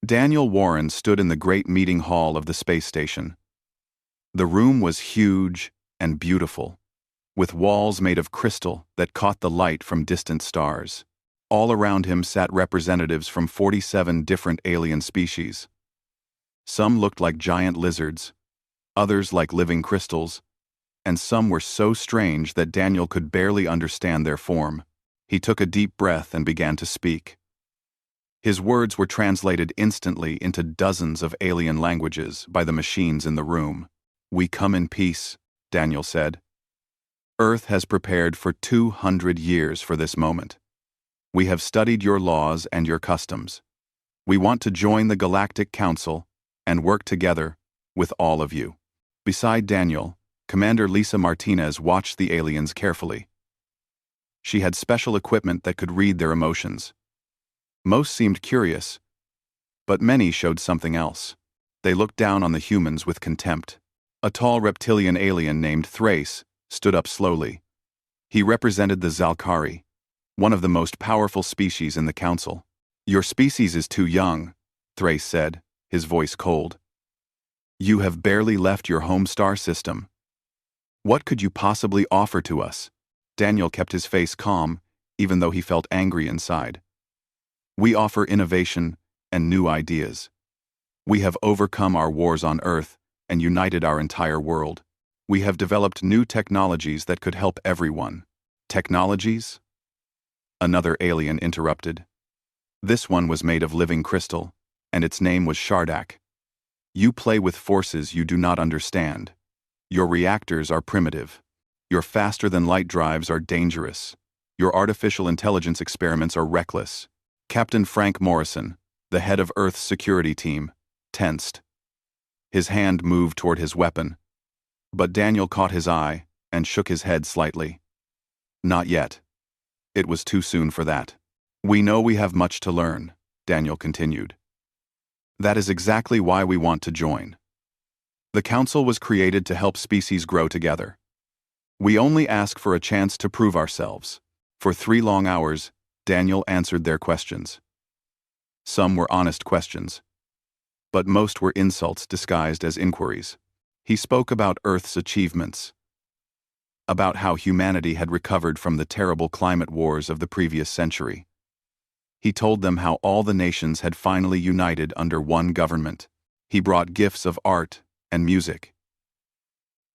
Daniel Warren stood in the great meeting hall of the space station. The room was huge and beautiful, with walls made of crystal that caught the light from distant stars. All around him sat representatives from 47 different alien species. Some looked like giant lizards, others like living crystals, and some were so strange that Daniel could barely understand their form. He took a deep breath and began to speak. His words were translated instantly into dozens of alien languages by the machines in the room. "We come in peace," Daniel said. "Earth has prepared for 200 years for this moment. We have studied your laws and your customs. We want to join the Galactic Council and work together with all of you." Beside Daniel, Commander Lisa Martinez watched the aliens carefully. She had special equipment that could read their emotions. Most seemed curious, but many showed something else. They looked down on the humans with contempt. A tall reptilian alien named Thrace stood up slowly. He represented the Zalkari, one of the most powerful species in the council. "Your species is too young," Thrace said, his voice cold. "You have barely left your home star system. What could you possibly offer to us?" Daniel kept his face calm, even though he felt angry inside. "We offer innovation and new ideas. We have overcome our wars on Earth and united our entire world. We have developed new technologies that could help everyone." "Technologies?" Another alien interrupted. This one was made of living crystal, and its name was Shardak. "You play with forces you do not understand. Your reactors are primitive. Your faster-than-light drives are dangerous. Your artificial intelligence experiments are reckless." Captain Frank Morrison, the head of Earth's security team, tensed. His hand moved toward his weapon, but Daniel caught his eye and shook his head slightly. "Not yet. It was too soon for that. We know we have much to learn," Daniel continued. "That is exactly why we want to join. The Council was created to help species grow together. We only ask for a chance to prove ourselves." For 3 long hours, Daniel answered their questions. Some were honest questions, but most were insults disguised as inquiries. He spoke about Earth's achievements, about how humanity had recovered from the terrible climate wars of the previous century. He told them how all the nations had finally united under one government. He brought gifts of art and music.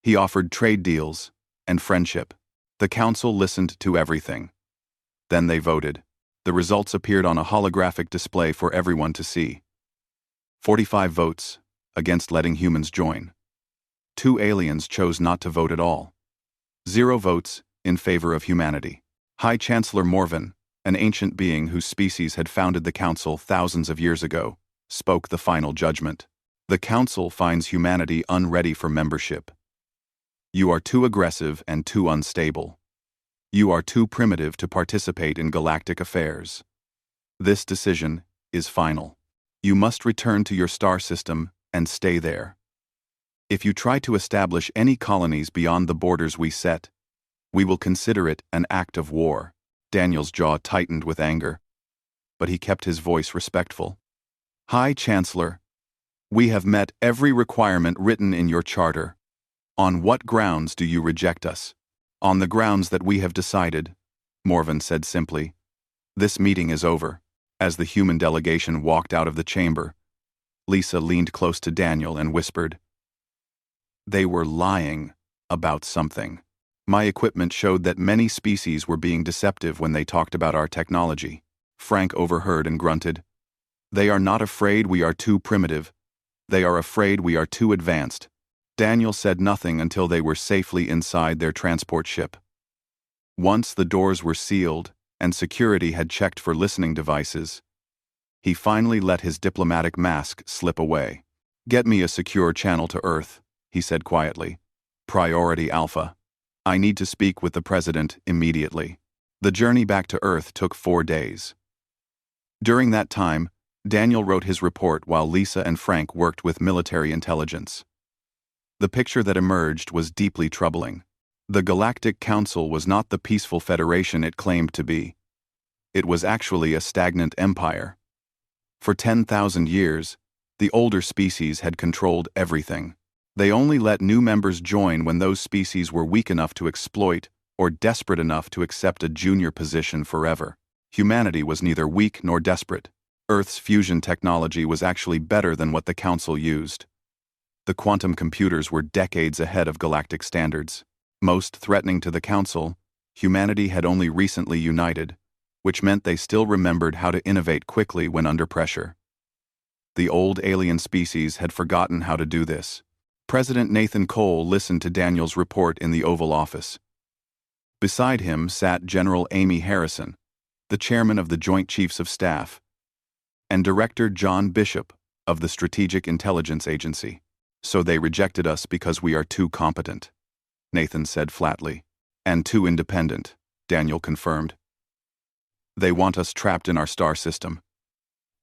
He offered trade deals and friendship. The council listened to everything. Then they voted. The results appeared on a holographic display for everyone to see. 45 votes against letting humans join. 2 aliens chose not to vote at all. 0 votes in favor of humanity. High Chancellor Morven, an ancient being whose species had founded the council thousands of years ago, spoke the final judgment. "The council finds humanity unready for membership. You are too aggressive and too unstable. You are too primitive to participate in galactic affairs. This decision is final. You must return to your star system and stay there. If you try to establish any colonies beyond the borders we set, we will consider it an act of war." Daniel's jaw tightened with anger, but he kept his voice respectful. "High Chancellor, we have met every requirement written in your charter. On what grounds do you reject us?" "On the grounds that we have decided," Morven said simply. "This meeting is over." As the human delegation walked out of the chamber, Lisa leaned close to Daniel and whispered, "They were lying about something. My equipment showed that many species were being deceptive when they talked about our technology." Frank overheard and grunted. "They are not afraid we are too primitive. They are afraid we are too advanced." Daniel said nothing until they were safely inside their transport ship. Once the doors were sealed and security had checked for listening devices, he finally let his diplomatic mask slip away. "Get me a secure channel to Earth," he said quietly. "Priority Alpha. I need to speak with the President immediately." The journey back to Earth took 4 days. During that time, Daniel wrote his report while Lisa and Frank worked with military intelligence. The picture that emerged was deeply troubling. The Galactic Council was not the peaceful federation it claimed to be. It was actually a stagnant empire. For 10,000 years, the older species had controlled everything. They only let new members join when those species were weak enough to exploit or desperate enough to accept a junior position forever. Humanity was neither weak nor desperate. Earth's fusion technology was actually better than what the Council used. The quantum computers were decades ahead of galactic standards. Most threatening to the Council, humanity had only recently united, which meant they still remembered how to innovate quickly when under pressure. The old alien species had forgotten how to do this. President Nathan Cole listened to Daniel's report in the Oval Office. Beside him sat General Amy Harrison, the chairman of the Joint Chiefs of Staff, and Director John Bishop of the Strategic Intelligence Agency. "So they rejected us because we are too competent," Nathan said flatly. "And too independent," Daniel confirmed. "They want us trapped in our star system.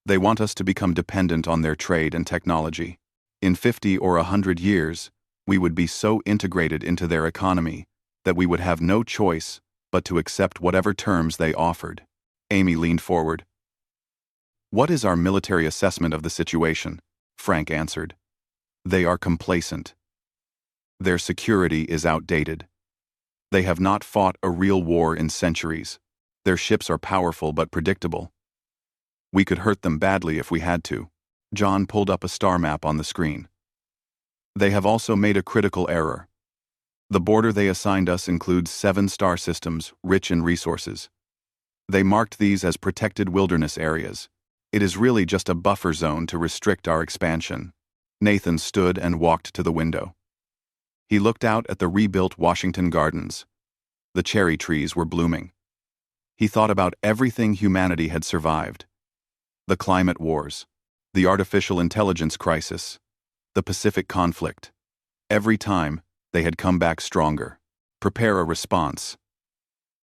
They want us to become dependent on their trade and technology. In 50 or 100 years, we would be so integrated into their economy that we would have no choice but to accept whatever terms they offered." Amy leaned forward. "What is our military assessment of the situation?" Frank answered. "They are complacent. Their security is outdated. They have not fought a real war in centuries. Their ships are powerful but predictable. We could hurt them badly if we had to." John pulled up a star map on the screen. "They have also made a critical error. The border they assigned us includes 7 star systems rich in resources. They marked these as protected wilderness areas. It is really just a buffer zone to restrict our expansion." Nathan stood and walked to the window. He looked out at the rebuilt Washington Gardens. The cherry trees were blooming. He thought about everything humanity had survived: the climate wars, the artificial intelligence crisis, the Pacific conflict. Every time, they had come back stronger. "Prepare a response,"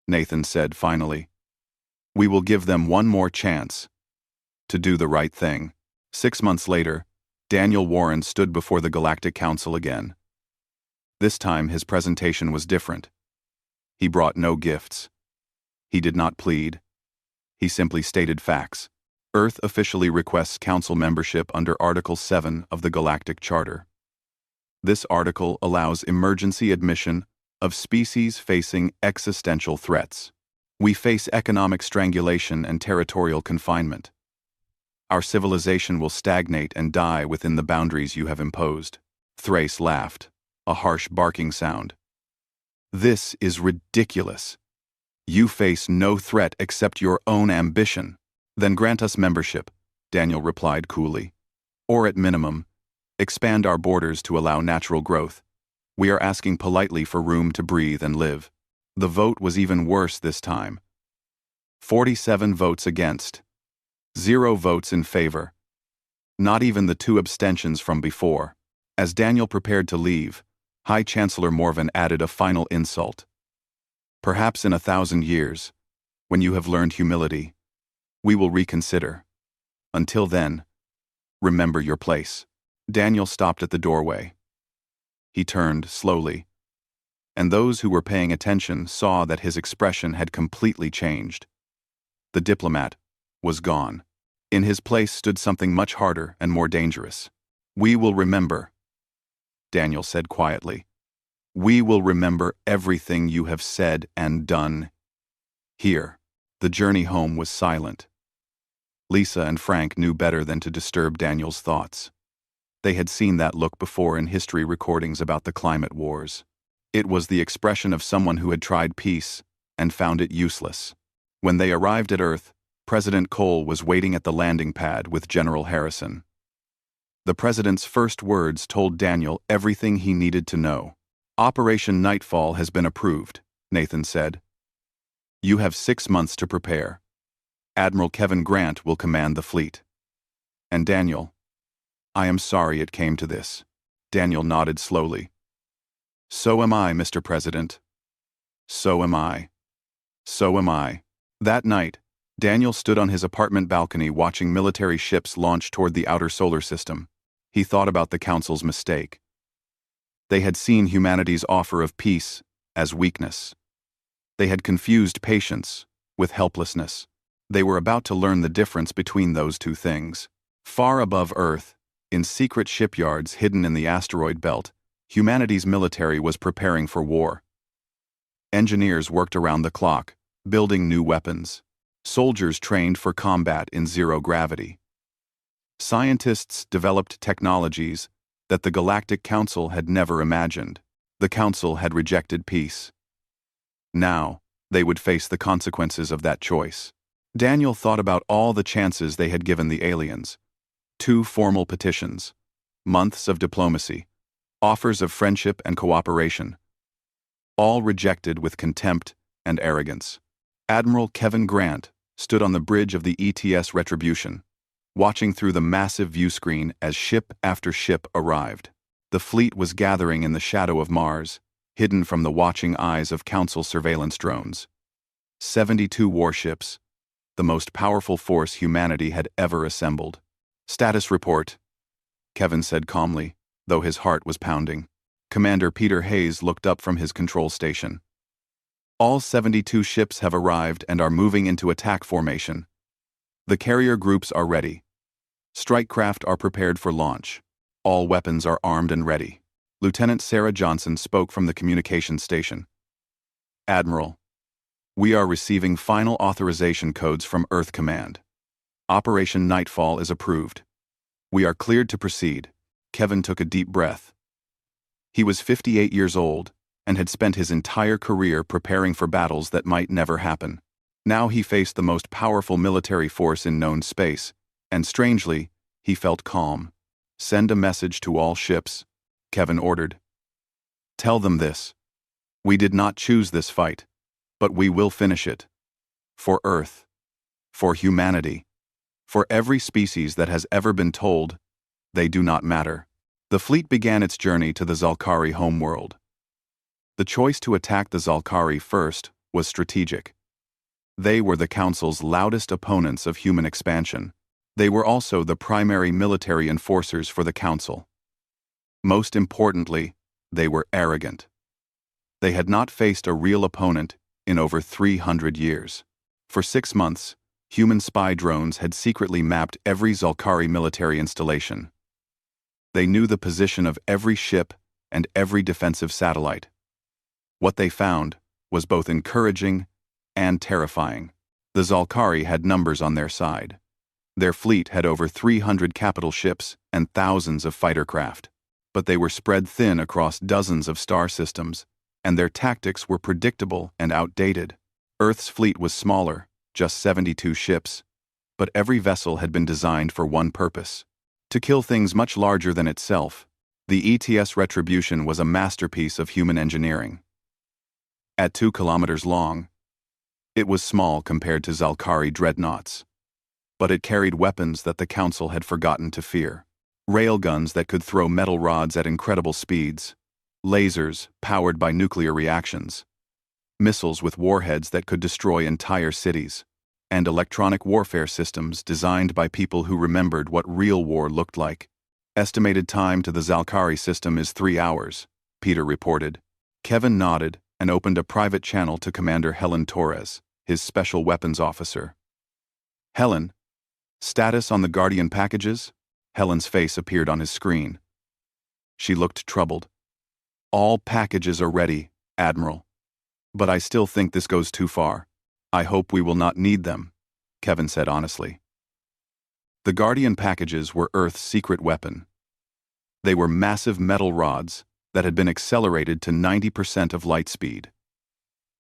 Nathan said finally. "We will give them one more chance to do the right thing." 6 months later, Daniel Warren stood before the Galactic Council again. This time his presentation was different. He brought no gifts. He did not plead. He simply stated facts. Earth officially requests Council membership under Article 7 of the Galactic Charter. This article allows emergency admission of species facing existential threats. We face economic strangulation and territorial confinement. Our civilization will stagnate and die within the boundaries you have imposed." Thrace laughed, a harsh barking sound. "This is ridiculous. You face no threat except your own ambition." "Then grant us membership," Daniel replied coolly. "Or at minimum, expand our borders to allow natural growth. We are asking politely for room to breathe and live." The vote was even worse this time. 47 votes against. 0 votes in favor. Not even the 2 abstentions from before. As Daniel prepared to leave, High Chancellor Morvan added a final insult. "Perhaps in 1,000 years, when you have learned humility, we will reconsider. Until then, remember your place." Daniel stopped at the doorway. He turned slowly, and those who were paying attention saw that his expression had completely changed. The diplomat was gone. In his place stood something much harder and more dangerous. "We will remember," Daniel said quietly. "We will remember everything you have said and done." Here, the journey home was silent. Lisa and Frank knew better than to disturb Daniel's thoughts. They had seen that look before in history recordings about the climate wars. It was the expression of someone who had tried peace and found it useless. When they arrived at Earth, President Cole was waiting at the landing pad with General Harrison. The president's first words told Daniel everything he needed to know. "Operation Nightfall has been approved," Nathan said. "You have 6 months to prepare. Admiral Kevin Grant will command the fleet." "And Daniel, I am sorry it came to this." Daniel nodded slowly. "So am I, Mr. President. So am I. So am I." That night, Daniel stood on his apartment balcony watching military ships launch toward the outer solar system. He thought about the Council's mistake. They had seen humanity's offer of peace as weakness. They had confused patience with helplessness. They were about to learn the difference between those two things. Far above Earth, in secret shipyards hidden in the asteroid belt, humanity's military was preparing for war. Engineers worked around the clock, building new weapons. Soldiers trained for combat in zero gravity. Scientists developed technologies that the Galactic Council had never imagined. The Council had rejected peace. Now, they would face the consequences of that choice. Daniel thought about all the chances they had given the aliens. 2 formal petitions, months of diplomacy, offers of friendship and cooperation, all rejected with contempt and arrogance. Admiral Kevin Grant stood on the bridge of the ETS Retribution, watching through the massive viewscreen as ship after ship arrived. The fleet was gathering in the shadow of Mars, hidden from the watching eyes of Council surveillance drones. 72 warships, the most powerful force humanity had ever assembled. Status report, Kevin said calmly, though his heart was pounding. Commander Peter Hayes looked up from his control station. All 72 ships have arrived and are moving into attack formation. The carrier groups are ready. Strike craft are prepared for launch. All weapons are armed and ready. Lieutenant Sarah Johnson spoke from the communications station. Admiral, we are receiving final authorization codes from Earth Command. Operation Nightfall is approved. We are cleared to proceed. Kevin took a deep breath. He was 58 years old and had spent his entire career preparing for battles that might never happen. Now he faced the most powerful military force in known space, and strangely, he felt calm. Send a message to all ships, Kevin ordered. Tell them this. We did not choose this fight, but we will finish it. For Earth. For humanity. For every species that has ever been told, they do not matter. The fleet began its journey to the Zalkari homeworld. The choice to attack the Zalkari first was strategic. They were the Council's loudest opponents of human expansion. They were also the primary military enforcers for the Council. Most importantly, they were arrogant. They had not faced a real opponent in over 300 years. For 6 months, human spy drones had secretly mapped every Zalkari military installation. They knew the position of every ship and every defensive satellite. What they found was both encouraging and terrifying. The Zalkari had numbers on their side. Their fleet had over 300 capital ships and thousands of fighter craft. But they were spread thin across dozens of star systems, and their tactics were predictable and outdated. Earth's fleet was smaller, just 72 ships, but every vessel had been designed for one purpose: to kill things much larger than itself. The ETS Retribution was a masterpiece of human engineering. At 2 kilometers long, it was small compared to Zalkari dreadnoughts. But it carried weapons that the Council had forgotten to fear. Railguns that could throw metal rods at incredible speeds, lasers powered by nuclear reactions, missiles with warheads that could destroy entire cities, and electronic warfare systems designed by people who remembered what real war looked like. Estimated time to the Zalkari system is 3 hours, Peter reported. Kevin nodded and opened a private channel to Commander Helen Torres, his special weapons officer. Helen, status on the Guardian packages? Helen's face appeared on his screen. She looked troubled. All packages are ready, Admiral. But I still think this goes too far. I hope we will not need them, Kevin said honestly. The Guardian packages were Earth's secret weapon. They were massive metal rods that had been accelerated to 90% of light speed.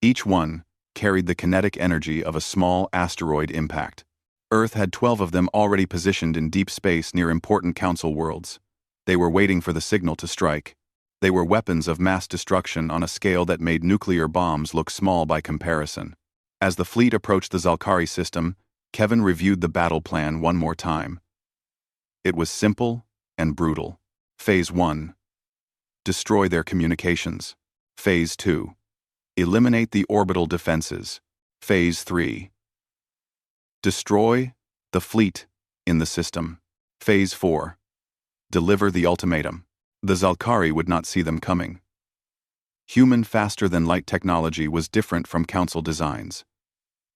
Each one carried the kinetic energy of a small asteroid impact. Earth had 12 of them already positioned in deep space near important Council worlds. They were waiting for the signal to strike. They were weapons of mass destruction on a scale that made nuclear bombs look small by comparison. As the fleet approached the Zalkari system, Kevin reviewed the battle plan one more time. It was simple and brutal. Phase 1. Destroy their communications. Phase 2. Eliminate the orbital defenses. Phase 3. Destroy the fleet in the system. Phase 4. Deliver the ultimatum. The Zalkari would not see them coming. Human faster-than-light technology was different from Council designs.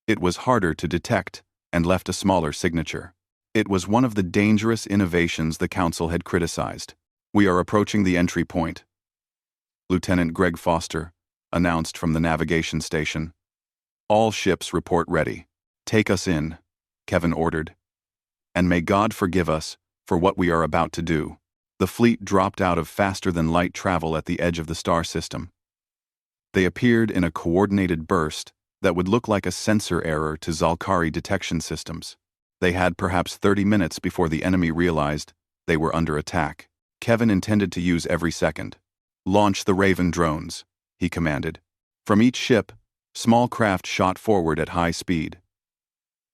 It was harder to detect and left a smaller signature. It was one of the dangerous innovations the Council had criticized. "We are approaching the entry point," Lieutenant Greg Foster announced from the navigation station. "All ships report ready. Take us in," Kevin ordered. "And may God forgive us for what we are about to do." The fleet dropped out of faster-than-light travel at the edge of the star system. They appeared in a coordinated burst that would look like a sensor error to Zalkari detection systems. They had perhaps 30 minutes before the enemy realized they were under attack. Kevin intended to use every second. "Launch the Raven drones," he commanded. From each ship, small craft shot forward at high speed.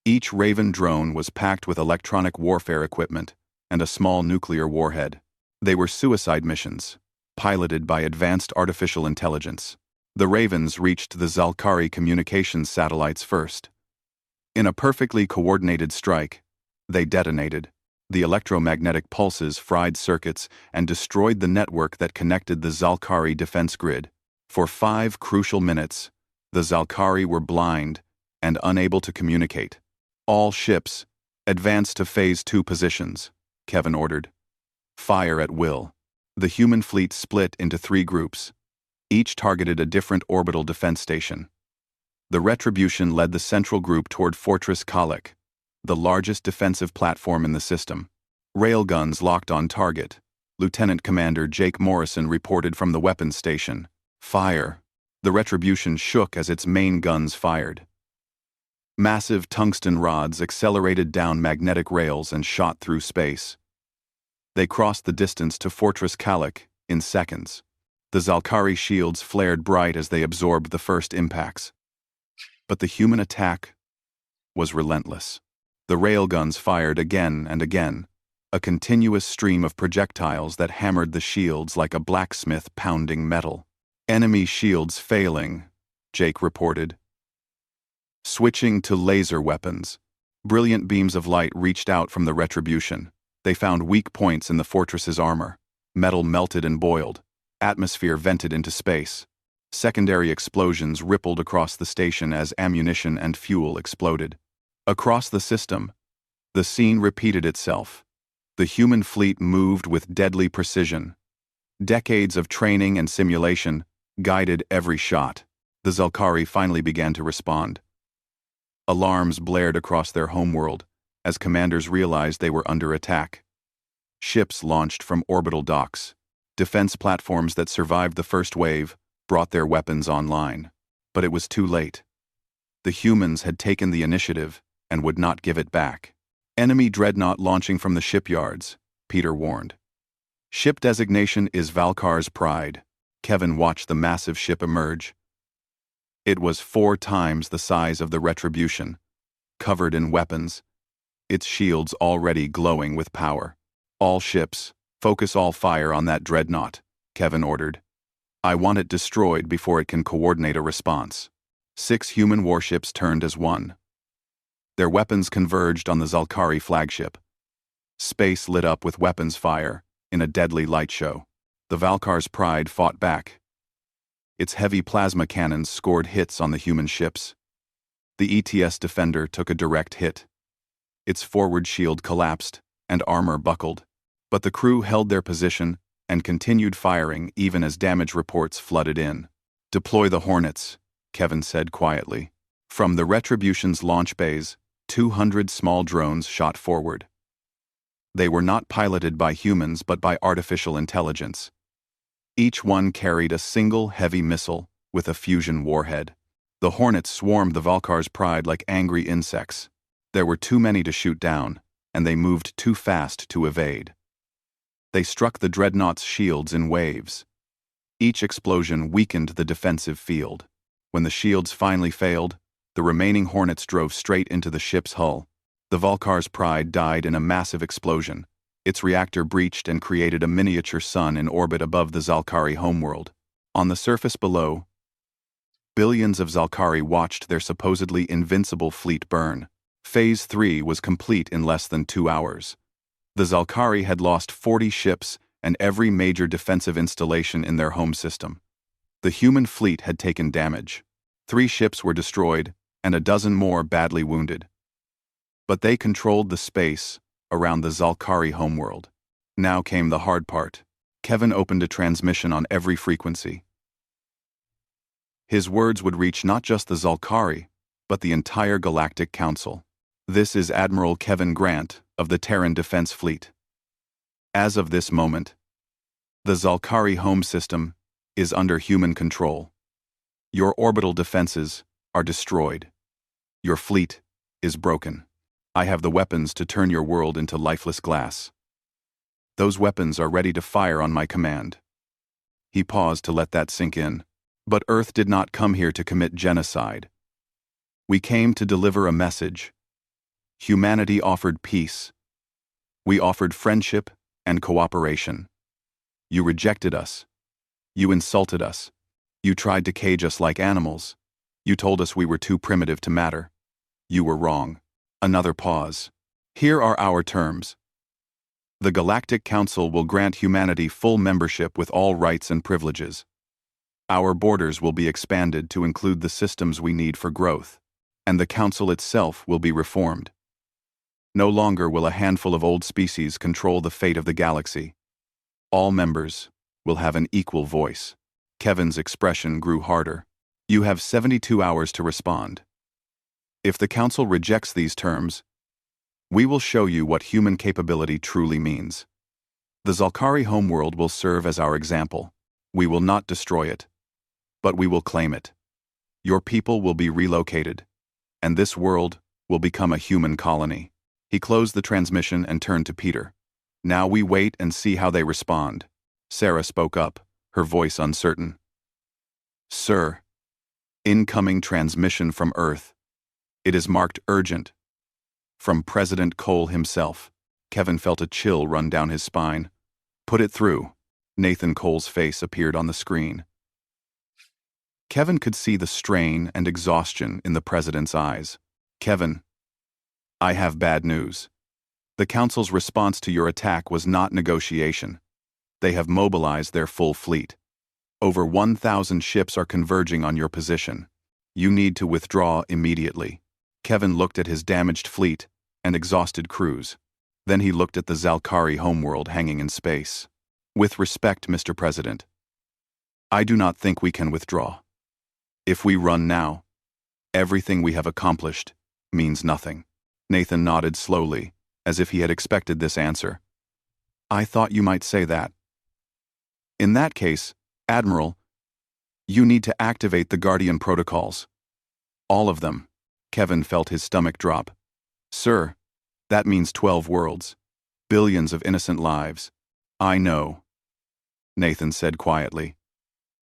Each Raven drone was packed with electronic warfare equipment and a small nuclear warhead. They were suicide missions, piloted by advanced artificial intelligence. The Ravens reached the Zalkari communications satellites first. In a perfectly coordinated strike, they detonated. The electromagnetic pulses fried circuits and destroyed the network that connected the Zalkari defense grid. For 5 crucial minutes, the Zalkari were blind and unable to communicate. "All ships, advance to Phase 2 positions," Kevin ordered. "Fire at will." The human fleet split into 3 groups. Each targeted a different orbital defense station. The Retribution led the central group toward Fortress Kalak, the largest defensive platform in the system. Railguns locked on target. Lieutenant Commander Jake Morrison reported from the weapons station. "Fire." The Retribution shook as its main guns fired. Massive tungsten rods accelerated down magnetic rails and shot through space. They crossed the distance to Fortress Kalak in seconds. The Zalkari shields flared bright as they absorbed the first impacts. But the human attack was relentless. The railguns fired again and again, a continuous stream of projectiles that hammered the shields like a blacksmith pounding metal. "Enemy shields failing," Jake reported. Switching to laser weapons, brilliant beams of light reached out from the Retribution. They found weak points in the fortress's armor. Metal melted and boiled. Atmosphere vented into space. Secondary explosions rippled across the station as ammunition and fuel exploded. Across the system, the scene repeated itself. The human fleet moved with deadly precision. Decades of training and simulation guided every shot. The Zalkari finally began to respond. Alarms blared across their homeworld as commanders realized they were under attack. Ships launched from orbital docks. Defense platforms that survived the first wave brought their weapons online. But it was too late. The humans had taken the initiative and would not give it back. "Enemy dreadnought launching from the shipyards," Peter warned. "Ship designation is Valkar's Pride." Kevin watched the massive ship emerge. It was 4 times the size of the Retribution, covered in weapons, its shields already glowing with power. "All ships, focus all fire on that dreadnought," Kevin ordered. "I want it destroyed before it can coordinate a response." 6 human warships turned as one. Their weapons converged on the Zalkari flagship. Space lit up with weapons fire in a deadly light show. The Valkar's Pride fought back. Its heavy plasma cannons scored hits on the human ships. The ETS Defender took a direct hit. Its forward shield collapsed and armor buckled, but the crew held their position and continued firing even as damage reports flooded in. "Deploy the Hornets," Kevin said quietly. From the Retribution's launch bays, 200 small drones shot forward. They were not piloted by humans but by artificial intelligence. Each one carried a single heavy missile with a fusion warhead. The Hornets swarmed the Valkar's Pride like angry insects. There were too many to shoot down, and they moved too fast to evade. They struck the dreadnought's shields in waves. Each explosion weakened the defensive field. When the shields finally failed, the remaining Hornets drove straight into the ship's hull. The Valkar's Pride died in a massive explosion. Its reactor breached and created a miniature sun in orbit above the Zalkari homeworld. On the surface below, billions of Zalkari watched their supposedly invincible fleet burn. Phase 3 was complete in less than 2 hours. The Zalkari had lost 40 ships and every major defensive installation in their home system. The human fleet had taken damage. 3 ships were destroyed, and a dozen more badly wounded. But they controlled the space around the Zalkari homeworld. Now came the hard part. Kevin opened a transmission on every frequency. His words would reach not just the Zalkari, but the entire Galactic Council. This is Admiral Kevin Grant of the Terran Defense Fleet. As of this moment, the Zalkari home system is under human control. Your orbital defenses are destroyed. Your fleet is broken. I have the weapons to turn your world into lifeless glass. Those weapons are ready to fire on my command. He paused to let that sink in. But Earth did not come here to commit genocide. We came to deliver a message. Humanity offered peace. We offered friendship and cooperation. You rejected us. You insulted us. You tried to cage us like animals. You told us we were too primitive to matter. You were wrong. Another pause. Here are our terms. The Galactic Council will grant humanity full membership with all rights and privileges. Our borders will be expanded to include the systems we need for growth, and the Council itself will be reformed. No longer will a handful of old species control the fate of the galaxy. All members will have an equal voice. Kevin's expression grew harder. You have 72 hours to respond. If the Council rejects these terms, we will show you what human capability truly means. The Zalkari homeworld will serve as our example. We will not destroy it, but we will claim it. Your people will be relocated, and this world will become a human colony. He closed the transmission and turned to Peter. Now we wait and see how they respond. Sarah spoke up, her voice uncertain. Sir, incoming transmission from Earth. It is marked urgent. From President Cole himself. Kevin felt a chill run down his spine. Put it through. Nathan Cole's face appeared on the screen. Kevin could see the strain and exhaustion in the president's eyes. Kevin, I have bad news. The Council's response to your attack was not negotiation. They have mobilized their full fleet. Over 1,000 ships are converging on your position. You need to withdraw immediately. Kevin looked at his damaged fleet and exhausted crews. Then he looked at the Zalkari homeworld hanging in space. With respect, Mr. President, I do not think we can withdraw. If we run now, everything we have accomplished means nothing. Nathan nodded slowly, as if he had expected this answer. I thought you might say that. In that case, Admiral, you need to activate the Guardian protocols. All of them. Kevin felt his stomach drop. Sir, that means 12 worlds. Billions of innocent lives. I know, Nathan said quietly.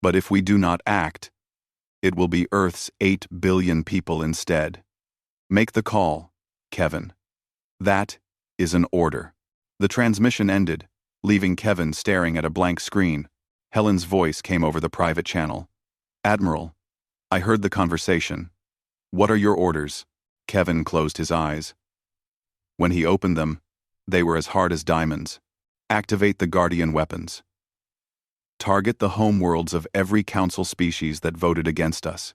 But if we do not act, it will be Earth's 8 billion people instead. Make the call, Kevin. That is an order. The transmission ended, leaving Kevin staring at a blank screen. Helen's voice came over the private channel. Admiral, I heard the conversation. What are your orders? Kevin closed his eyes. When he opened them, they were as hard as diamonds. Activate the Guardian weapons. Target the homeworlds of every Council species that voted against us.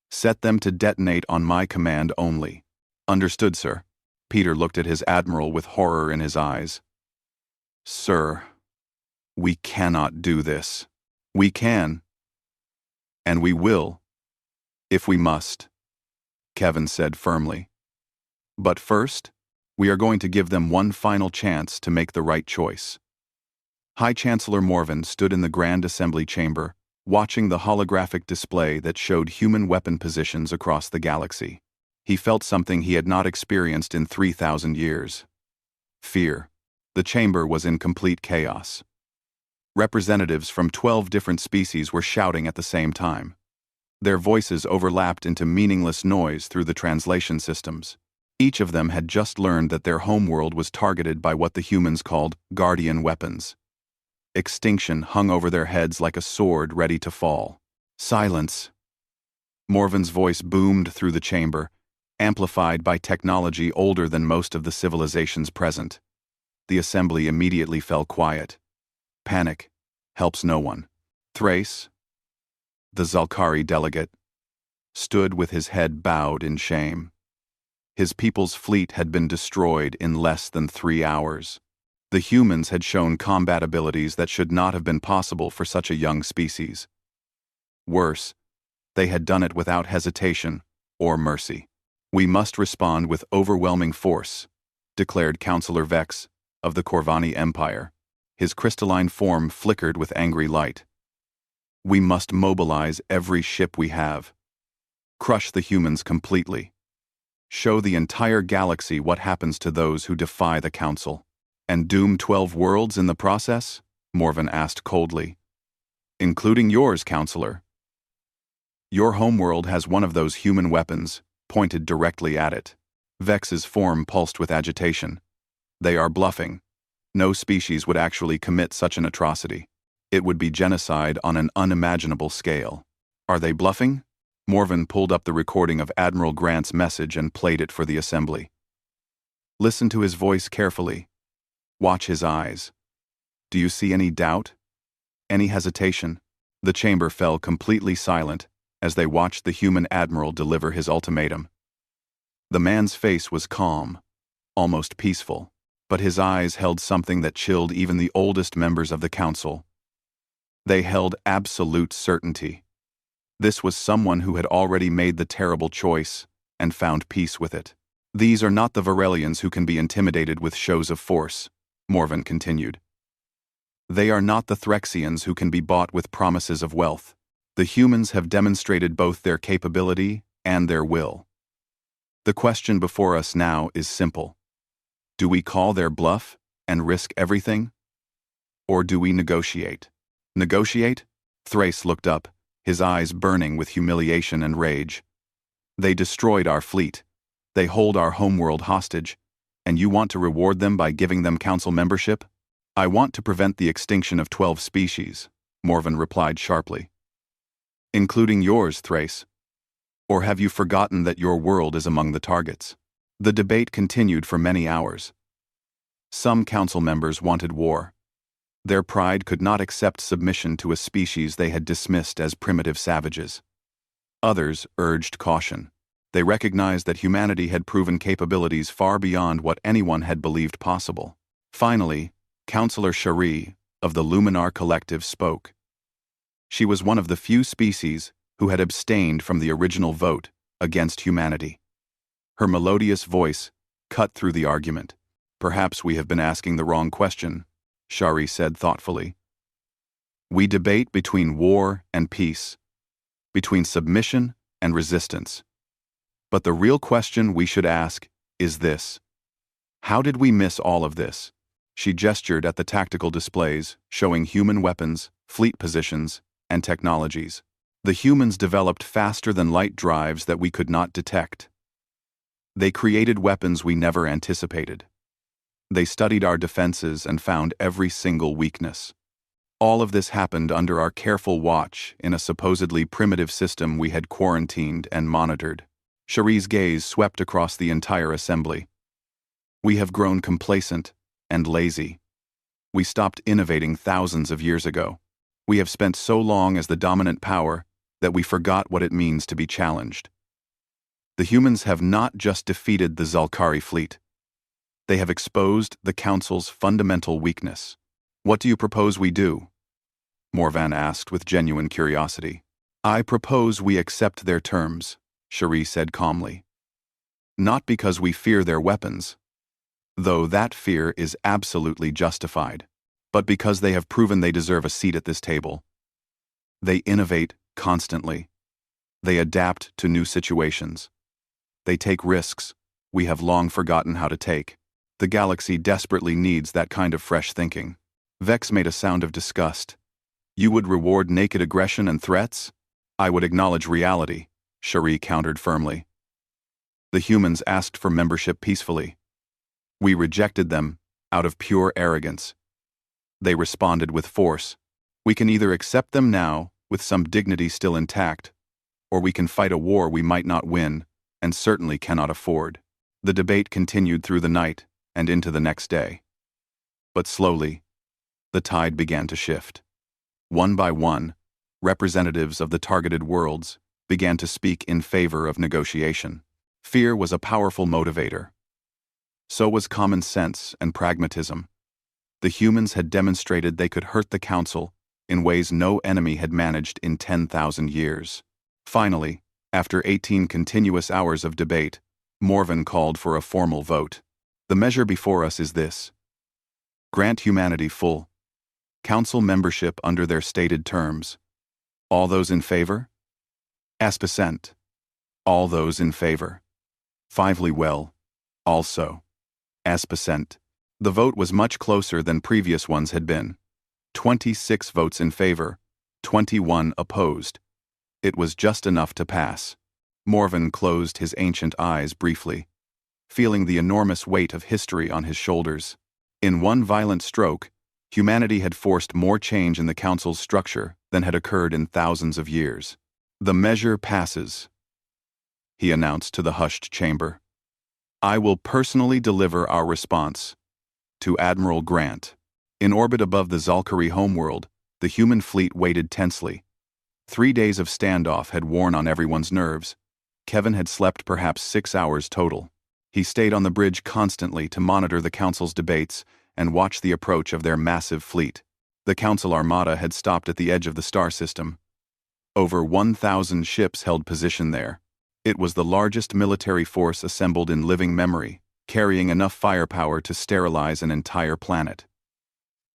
Set them to detonate on my command only. Understood, sir. Peter looked at his admiral with horror in his eyes. Sir, we cannot do this. We can, and we will, if we must, Kevin said firmly. But first, we are going to give them one final chance to make the right choice. High Chancellor Morven stood in the Grand Assembly Chamber, watching the holographic display that showed human weapon positions across the galaxy. He felt something he had not experienced in 3,000 years. Fear. The chamber was in complete chaos. Representatives from 12 different species were shouting at the same time. Their voices overlapped into meaningless noise through the translation systems. Each of them had just learned that their homeworld was targeted by what the humans called guardian weapons. Extinction hung over their heads like a sword ready to fall. Silence. Morven's voice boomed through the chamber, amplified by technology older than most of the civilizations present. The assembly immediately fell quiet. Panic helps no one. Thrace, the Zalkari delegate, stood with his head bowed in shame. His people's fleet had been destroyed in less than 3 hours. The humans had shown combat abilities that should not have been possible for such a young species. Worse, they had done it without hesitation or mercy. "We must respond with overwhelming force," declared Counselor Vex of the Corvani Empire. His crystalline form flickered with angry light. "We must mobilize every ship we have. Crush the humans completely. Show the entire galaxy what happens to those who defy the Council." "And doom 12 worlds in the process?" Morven asked coldly. "Including yours, Counselor. Your homeworld has one of those human weapons, pointed directly at it." Vex's form pulsed with agitation. "They are bluffing. No species would actually commit such an atrocity. It would be genocide on an unimaginable scale." "Are they bluffing?" Morven pulled up the recording of Admiral Grant's message and played it for the assembly. Listen to his voice carefully. Watch his eyes. Do you see any doubt? Any hesitation? The chamber fell completely silent as they watched the human admiral deliver his ultimatum. The man's face was calm, almost peaceful, but his eyes held something that chilled even the oldest members of the council. They held absolute certainty. This was someone who had already made the terrible choice and found peace with it. "These are not the Varelians who can be intimidated with shows of force," Morven continued. "They are not the Threxians who can be bought with promises of wealth. The humans have demonstrated both their capability and their will. The question before us now is simple. Do we call their bluff and risk everything? Or do we negotiate?" "Negotiate?" Thrace looked up, his eyes burning with humiliation and rage. "They destroyed our fleet. They hold our homeworld hostage. And you want to reward them by giving them council membership?" "I want to prevent the extinction of 12 species," Morven replied sharply. "Including yours, Thrace. Or have you forgotten that your world is among the targets?" The debate continued for many hours. Some council members wanted war. Their pride could not accept submission to a species they had dismissed as primitive savages. Others urged caution. They recognized that humanity had proven capabilities far beyond what anyone had believed possible. Finally, Counselor Cherie of the Luminar Collective spoke. She was one of the few species who had abstained from the original vote against humanity. Her melodious voice cut through the argument. "Perhaps we have been asking the wrong question," Cherie said thoughtfully. "We debate between war and peace, between submission and resistance. But the real question we should ask is this: how did we miss all of this?" She gestured at the tactical displays, showing human weapons, fleet positions, and technologies. The humans developed faster than light drives that we could not detect. They created weapons we never anticipated. They studied our defenses and found every single weakness. All of this happened under our careful watch in a supposedly primitive system we had quarantined and monitored. Cherie's gaze swept across the entire assembly. "We have grown complacent and lazy. We stopped innovating thousands of years ago. We have spent so long as the dominant power that we forgot what it means to be challenged. The humans have not just defeated the Zalkari fleet. They have exposed the Council's fundamental weakness. What do you propose we do?" Morvan asked with genuine curiosity. "I propose we accept their terms," Cherie said calmly. "Not because we fear their weapons, though that fear is absolutely justified, but because they have proven they deserve a seat at this table. They innovate constantly. They adapt to new situations. They take risks we have long forgotten how to take. The galaxy desperately needs that kind of fresh thinking." Vex made a sound of disgust. "You would reward naked aggression and threats?" "I would acknowledge reality," Cherie countered firmly. "The humans asked for membership peacefully. We rejected them out of pure arrogance. They responded with force. We can either accept them now, with some dignity still intact, or we can fight a war we might not win, and certainly cannot afford." The debate continued through the night and into the next day. But slowly, the tide began to shift. One by one, representatives of the targeted worlds began to speak in favor of negotiation. Fear was a powerful motivator. So was common sense and pragmatism. The humans had demonstrated they could hurt the Council in ways no enemy had managed in 10,000 years. Finally, after 18 continuous hours of debate, Morven called for a formal vote. The measure before us is this: grant humanity full Council membership under their stated terms. All those in favor? Aspicent. All those in favor. Fively well. Also. Aspicent. The vote was much closer than previous ones had been. 26 votes in favor, 21 opposed. It was just enough to pass. Morven closed his ancient eyes briefly, feeling the enormous weight of history on his shoulders. In one violent stroke, humanity had forced more change in the Council's structure than had occurred in thousands of years. The measure passes, he announced to the hushed chamber. I will personally deliver our response. To Admiral Grant. In orbit above the Zalkari homeworld, the human fleet waited tensely. 3 days of standoff had worn on everyone's nerves. Kevin had slept perhaps 6 hours total. He stayed on the bridge constantly to monitor the Council's debates and watch the approach of their massive fleet. The Council Armada had stopped at the edge of the star system. Over 1,000 ships held position there. It was the largest military force assembled in living memory, carrying enough firepower to sterilize an entire planet.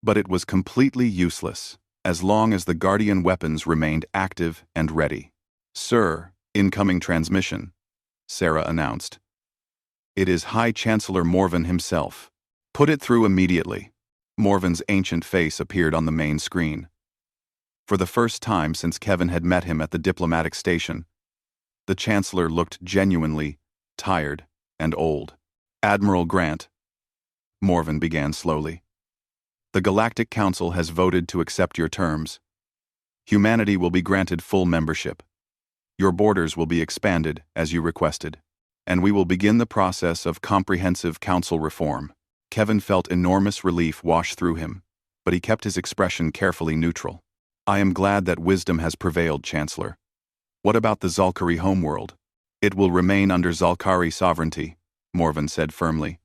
But it was completely useless, as long as the Guardian weapons remained active and ready. Sir, incoming transmission, Sarah announced. It is High Chancellor Morven himself. Put it through immediately. Morven's ancient face appeared on the main screen. For the first time since Kevin had met him at the diplomatic station, the Chancellor looked genuinely tired and old. Admiral Grant, Morven began slowly. The Galactic Council has voted to accept your terms. Humanity will be granted full membership. Your borders will be expanded, as you requested, and we will begin the process of comprehensive council reform. Kevin felt enormous relief wash through him, but he kept his expression carefully neutral. I am glad that wisdom has prevailed, Chancellor. What about the Zalkari homeworld? It will remain under Zalkari sovereignty, Morven said firmly.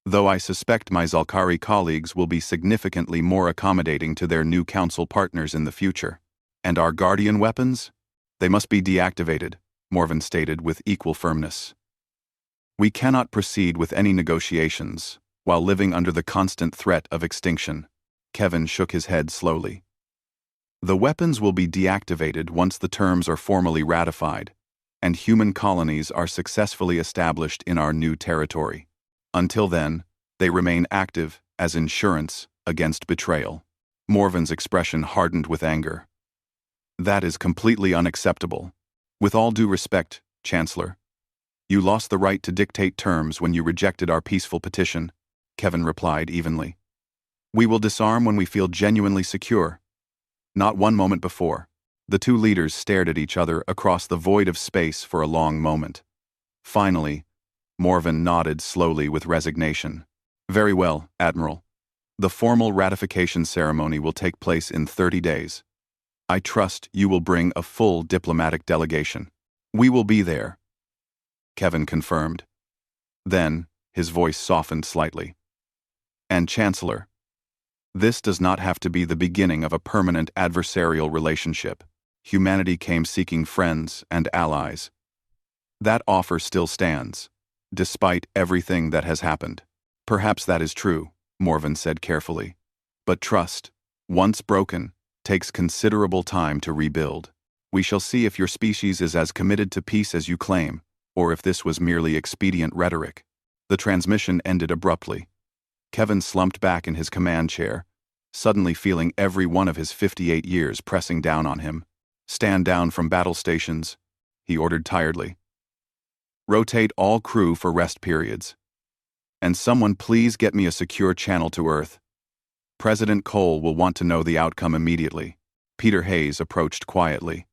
Though I suspect my Zalkari colleagues will be significantly more accommodating to their new council partners in the future. And our Guardian weapons? They must be deactivated, Morven stated with equal firmness. We cannot proceed with any negotiations while living under the constant threat of extinction. Kevin shook his head slowly. The weapons will be deactivated once the terms are formally ratified, and human colonies are successfully established in our new territory. Until then, they remain active as insurance against betrayal. Morven's expression hardened with anger. That is completely unacceptable. With all due respect, Chancellor, you lost the right to dictate terms when you rejected our peaceful petition, Kevin replied evenly. We will disarm when we feel genuinely secure. Not one moment before. The two leaders stared at each other across the void of space for a long moment. Finally, Morven nodded slowly with resignation. Very well, Admiral. The formal ratification ceremony will take place in 30 days. I trust you will bring a full diplomatic delegation. We will be there, Kevin confirmed. Then, his voice softened slightly. And Chancellor, this does not have to be the beginning of a permanent adversarial relationship. Humanity came seeking friends and allies. That offer still stands, despite everything that has happened. Perhaps that is true, Morven said carefully. But trust, once broken, takes considerable time to rebuild. We shall see if your species is as committed to peace as you claim, or if this was merely expedient rhetoric. The transmission ended abruptly. Kevin slumped back in his command chair, suddenly feeling every one of his 58 years pressing down on him. Stand down from battle stations, he ordered tiredly. Rotate all crew for rest periods. And someone please get me a secure channel to Earth. President Cole will want to know the outcome immediately. Peter Hayes approached quietly.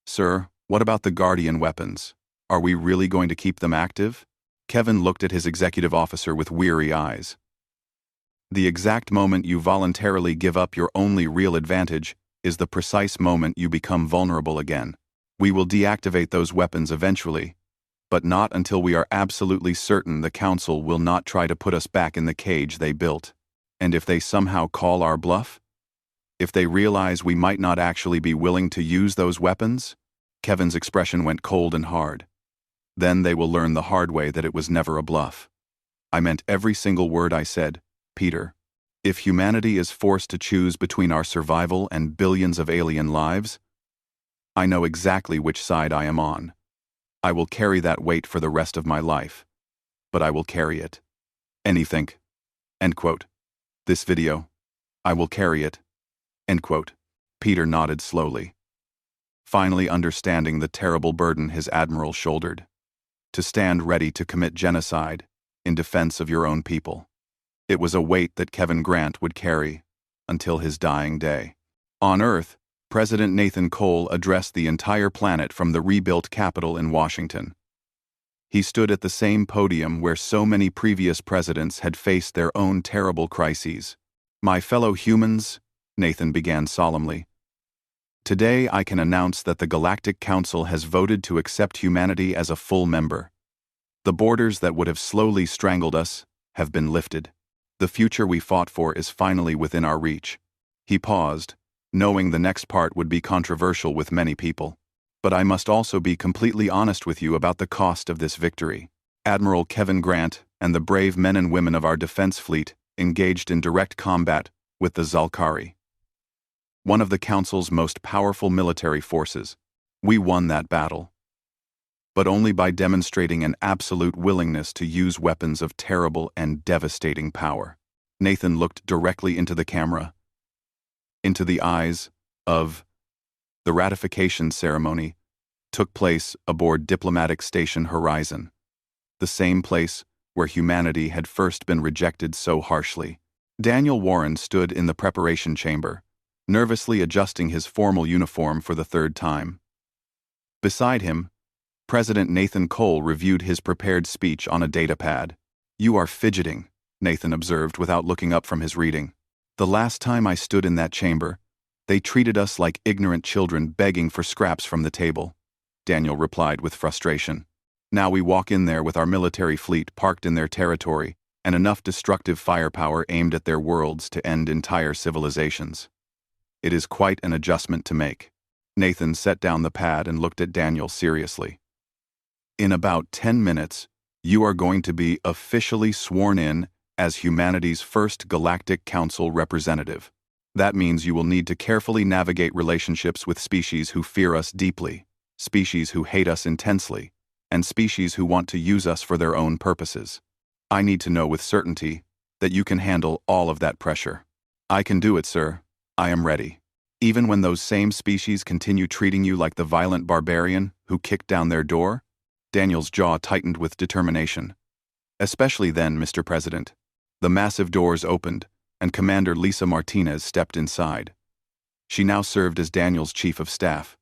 Sir, what about the Guardian weapons? Are we really going to keep them active? Kevin looked at his executive officer with weary eyes. The exact moment you voluntarily give up your only real advantage is the precise moment you become vulnerable again. We will deactivate those weapons eventually, but not until we are absolutely certain the Council will not try to put us back in the cage they built. And if they somehow call our bluff? If they realize we might not actually be willing to use those weapons? Kevin's expression went cold and hard. Then they will learn the hard way that it was never a bluff. I meant every single word I said, Peter. If humanity is forced to choose between our survival and billions of alien lives, I know exactly which side I am on. I will carry that weight for the rest of my life. But I will carry it. Anything. End quote. This video. I will carry it. End quote. Peter nodded slowly, finally understanding the terrible burden his admiral shouldered. To stand ready to commit genocide in defense of your own people. It was a weight that Kevin Grant would carry until his dying day. On Earth, President Nathan Cole addressed the entire planet from the rebuilt Capitol in Washington. He stood at the same podium where so many previous presidents had faced their own terrible crises. My fellow humans, Nathan began solemnly. Today I can announce that the Galactic Council has voted to accept humanity as a full member. The borders that would have slowly strangled us have been lifted. The future we fought for is finally within our reach. He paused, knowing the next part would be controversial with many people. But I must also be completely honest with you about the cost of this victory. Admiral Kevin Grant and the brave men and women of our defense fleet engaged in direct combat with the Zalkari, one of the Council's most powerful military forces. We won that battle. But only by demonstrating an absolute willingness to use weapons of terrible and devastating power. Nathan looked directly into the camera, into the eyes of the ratification ceremony took place aboard Diplomatic Station Horizon, the same place where humanity had first been rejected so harshly. Daniel Warren stood in the preparation chamber, nervously adjusting his formal uniform for the third time. Beside him, President Nathan Cole reviewed his prepared speech on a datapad. You are fidgeting, Nathan observed without looking up from his reading. The last time I stood in that chamber, they treated us like ignorant children begging for scraps from the table, Daniel replied with frustration. Now we walk in there with our military fleet parked in their territory and enough destructive firepower aimed at their worlds to end entire civilizations. It is quite an adjustment to make. Nathan set down the pad and looked at Daniel seriously. In about 10 minutes, you are going to be officially sworn in as humanity's first Galactic Council representative. That means you will need to carefully navigate relationships with species who fear us deeply, species who hate us intensely, and species who want to use us for their own purposes. I need to know with certainty that you can handle all of that pressure. I can do it, sir. I am ready. Even when those same species continue treating you like the violent barbarian who kicked down their door? Daniel's jaw tightened with determination. Especially then, Mr. President. The massive doors opened, and Commander Lisa Martinez stepped inside. She now served as Daniel's chief of staff.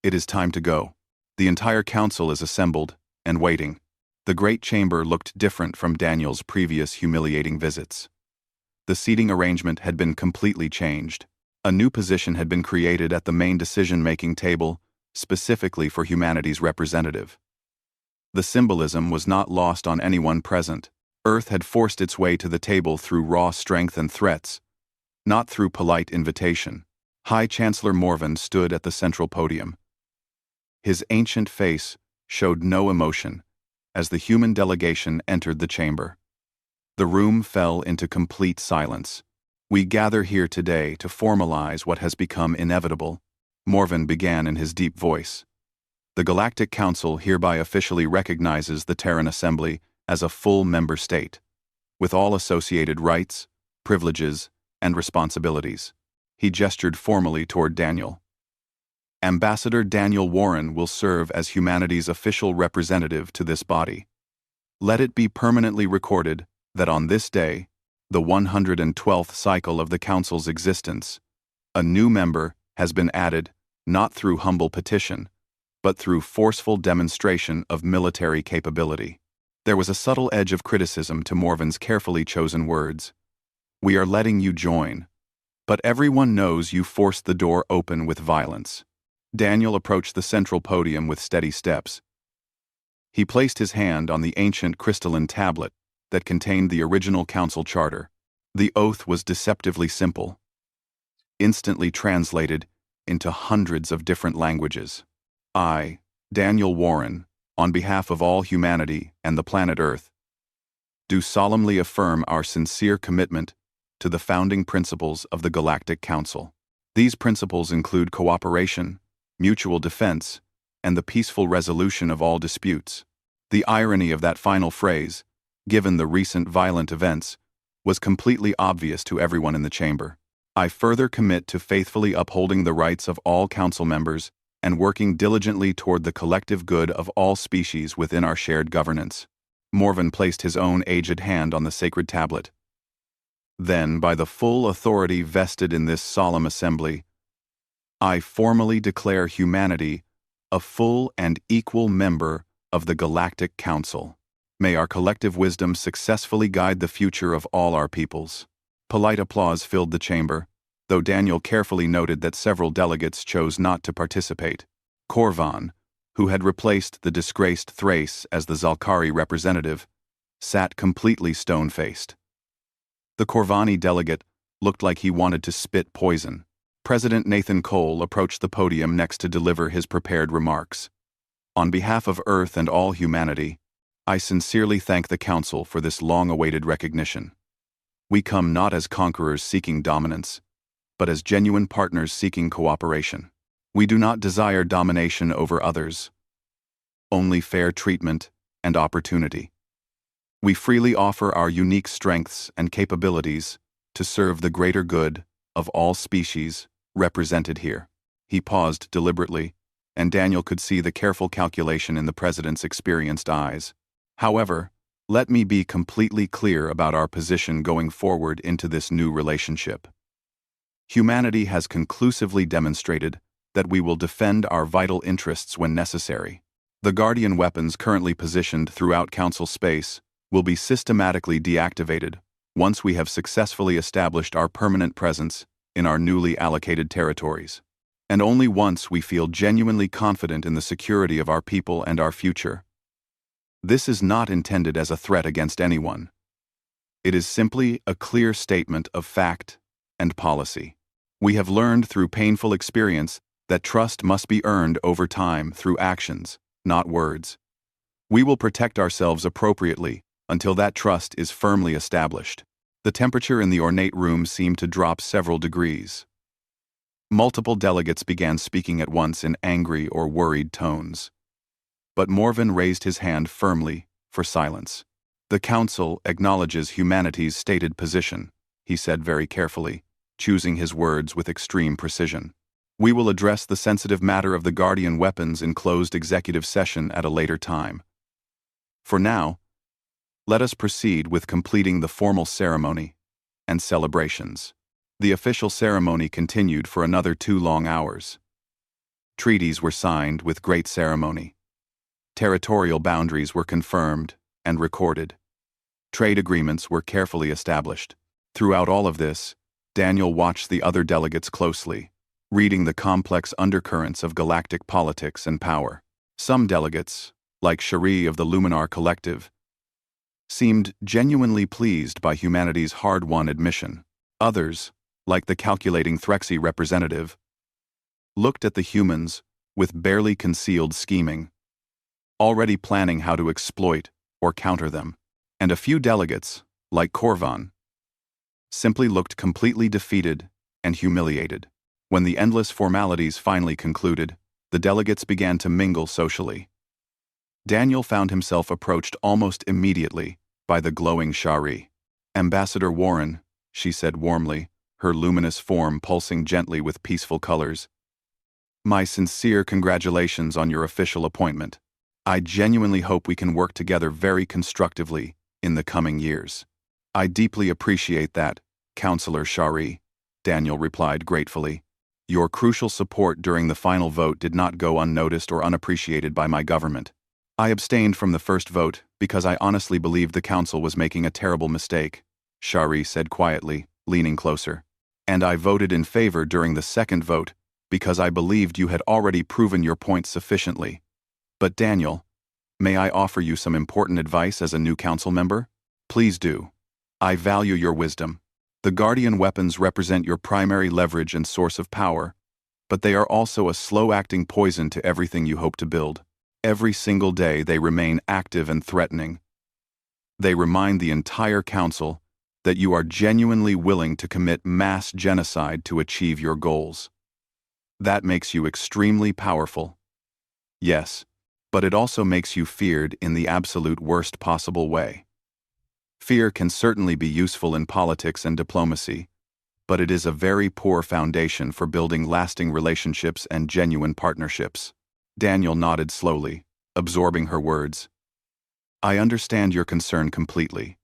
It is time to go. The entire council is assembled and waiting. The great chamber looked different from Daniel's previous humiliating visits. The seating arrangement had been completely changed. A new position had been created at the main decision-making table, specifically for humanity's representative. The symbolism was not lost on anyone present. Earth had forced its way to the table through raw strength and threats, not through polite invitation. High Chancellor Morven stood at the central podium. His ancient face showed no emotion as the human delegation entered the chamber. The room fell into complete silence. We gather here today to formalize what has become inevitable, Morven began in his deep voice. The Galactic Council hereby officially recognizes the Terran Assembly as a full member state, with all associated rights, privileges, and responsibilities. He gestured formally toward Daniel. Ambassador Daniel Warren will serve as humanity's official representative to this body. Let it be permanently recorded that on this day, the 112th cycle of the Council's existence, a new member has been added not through humble petition, but through forceful demonstration of military capability. There was a subtle edge of criticism to Morven's carefully chosen words. We are letting you join, but everyone knows you forced the door open with violence. Daniel approached the central podium with steady steps. He placed his hand on the ancient crystalline tablet that contained the original council charter. The oath was deceptively simple, instantly translated into hundreds of different languages. I, Daniel Warren, on behalf of all humanity and the planet Earth, do solemnly affirm our sincere commitment to the founding principles of the Galactic Council. These principles include cooperation, mutual defense, and the peaceful resolution of all disputes. The irony of that final phrase, given the recent violent events, was completely obvious to everyone in the chamber. I further commit to faithfully upholding the rights of all council members and working diligently toward the collective good of all species within our shared governance. Morven placed his own aged hand on the sacred tablet. Then, by the full authority vested in this solemn assembly, I formally declare humanity a full and equal member of the Galactic Council. May our collective wisdom successfully guide the future of all our peoples. Polite applause filled the chamber, though Daniel carefully noted that several delegates chose not to participate. Corvan, who had replaced the disgraced Thrace as the Zalkari representative, sat completely stone-faced. The Corvani delegate looked like he wanted to spit poison. President Nathan Cole approached the podium next to deliver his prepared remarks. On behalf of Earth and all humanity, I sincerely thank the Council for this long-awaited recognition. We come not as conquerors seeking dominance, but as genuine partners seeking cooperation. We do not desire domination over others, only fair treatment and opportunity. We freely offer our unique strengths and capabilities to serve the greater good of all species represented here. He paused deliberately, and Daniel could see the careful calculation in the president's experienced eyes. However, let me be completely clear about our position going forward into this new relationship. Humanity has conclusively demonstrated that we will defend our vital interests when necessary. The Guardian weapons currently positioned throughout Council space will be systematically deactivated once we have successfully established our permanent presence in our newly allocated territories. And only once we feel genuinely confident in the security of our people and our future. This is not intended as a threat against anyone. It is simply a clear statement of fact and policy. We have learned through painful experience that trust must be earned over time through actions, not words. We will protect ourselves appropriately until that trust is firmly established. The temperature in the ornate room seemed to drop several degrees. Multiple delegates began speaking at once in angry or worried tones. But Morven raised his hand firmly for silence. The Council acknowledges humanity's stated position, he said very carefully, choosing his words with extreme precision. We will address the sensitive matter of the Guardian weapons in closed executive session at a later time. For now, let us proceed with completing the formal ceremony and celebrations. The official ceremony continued for another 2 long hours. Treaties were signed with great ceremony. Territorial boundaries were confirmed and recorded. Trade agreements were carefully established. Throughout all of this, Daniel watched the other delegates closely, reading the complex undercurrents of galactic politics and power. Some delegates, like Cherie of the Luminar Collective, seemed genuinely pleased by humanity's hard-won admission. Others, like the calculating Threxy representative, looked at the humans with barely concealed scheming, already planning how to exploit or counter them. And a few delegates, like Corvan, simply looked completely defeated and humiliated. When the endless formalities finally concluded, the delegates began to mingle socially. Daniel found himself approached almost immediately by the glowing Cherie. "Ambassador Warren," she said warmly, her luminous form pulsing gently with peaceful colors. "My sincere congratulations on your official appointment. I genuinely hope we can work together very constructively in the coming years." "I deeply appreciate that, Councillor Cherie," Daniel replied gratefully. "Your crucial support during the final vote did not go unnoticed or unappreciated by my government. I abstained from the first vote because I honestly believed the Council was making a terrible mistake," Cherie said quietly, leaning closer. "And I voted in favor during the second vote because I believed you had already proven your point sufficiently. But Daniel, May I offer you some important advice as a new council member? Please do. I value your wisdom. The Guardian weapons represent your primary leverage and source of power, but they are also a slow-acting poison to everything you hope to build. Every single day they remain active and threatening. They remind the entire council that you are genuinely willing to commit mass genocide to achieve your goals. That makes you extremely powerful. Yes, but it also makes you feared in the absolute worst possible way. Fear can certainly be useful in politics and diplomacy, but it is a very poor foundation for building lasting relationships and genuine partnerships. Daniel nodded slowly, absorbing her words. I understand your concern completely,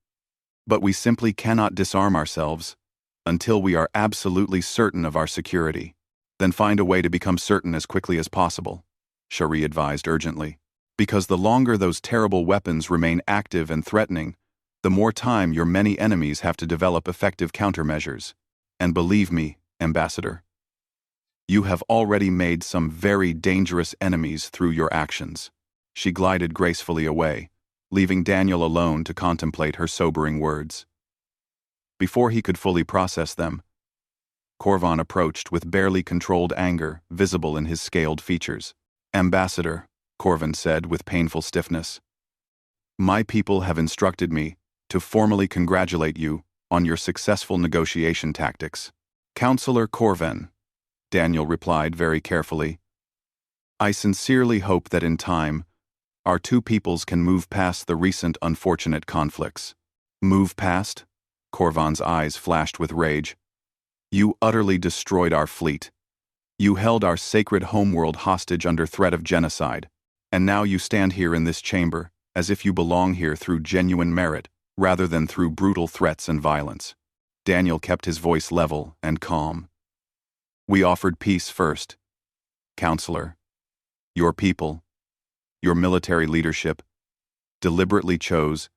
but we simply cannot disarm ourselves until we are absolutely certain of our security. Then find a way to become certain as quickly as possible, Cherie advised urgently. Because the longer those terrible weapons remain active and threatening, the more time your many enemies have to develop effective countermeasures. And believe me, Ambassador, you have already made some very dangerous enemies through your actions. She glided gracefully away, leaving Daniel alone to contemplate her sobering words. Before he could fully process them, Corvan approached with barely controlled anger visible in his scaled features. Ambassador, Corvan said with painful stiffness, my people have instructed me to formally congratulate you on your successful negotiation tactics. Counselor Corvan, Daniel replied very carefully, I sincerely hope that in time, our two peoples can move past the recent unfortunate conflicts. Move past? Corvan's eyes flashed with rage. You utterly destroyed our fleet. You held our sacred homeworld hostage under threat of genocide, and now you stand here in this chamber as if you belong here through genuine merit, rather than through brutal threats and violence. Daniel kept his voice level and calm. We offered peace first. Counselor, your people, your military leadership, deliberately chose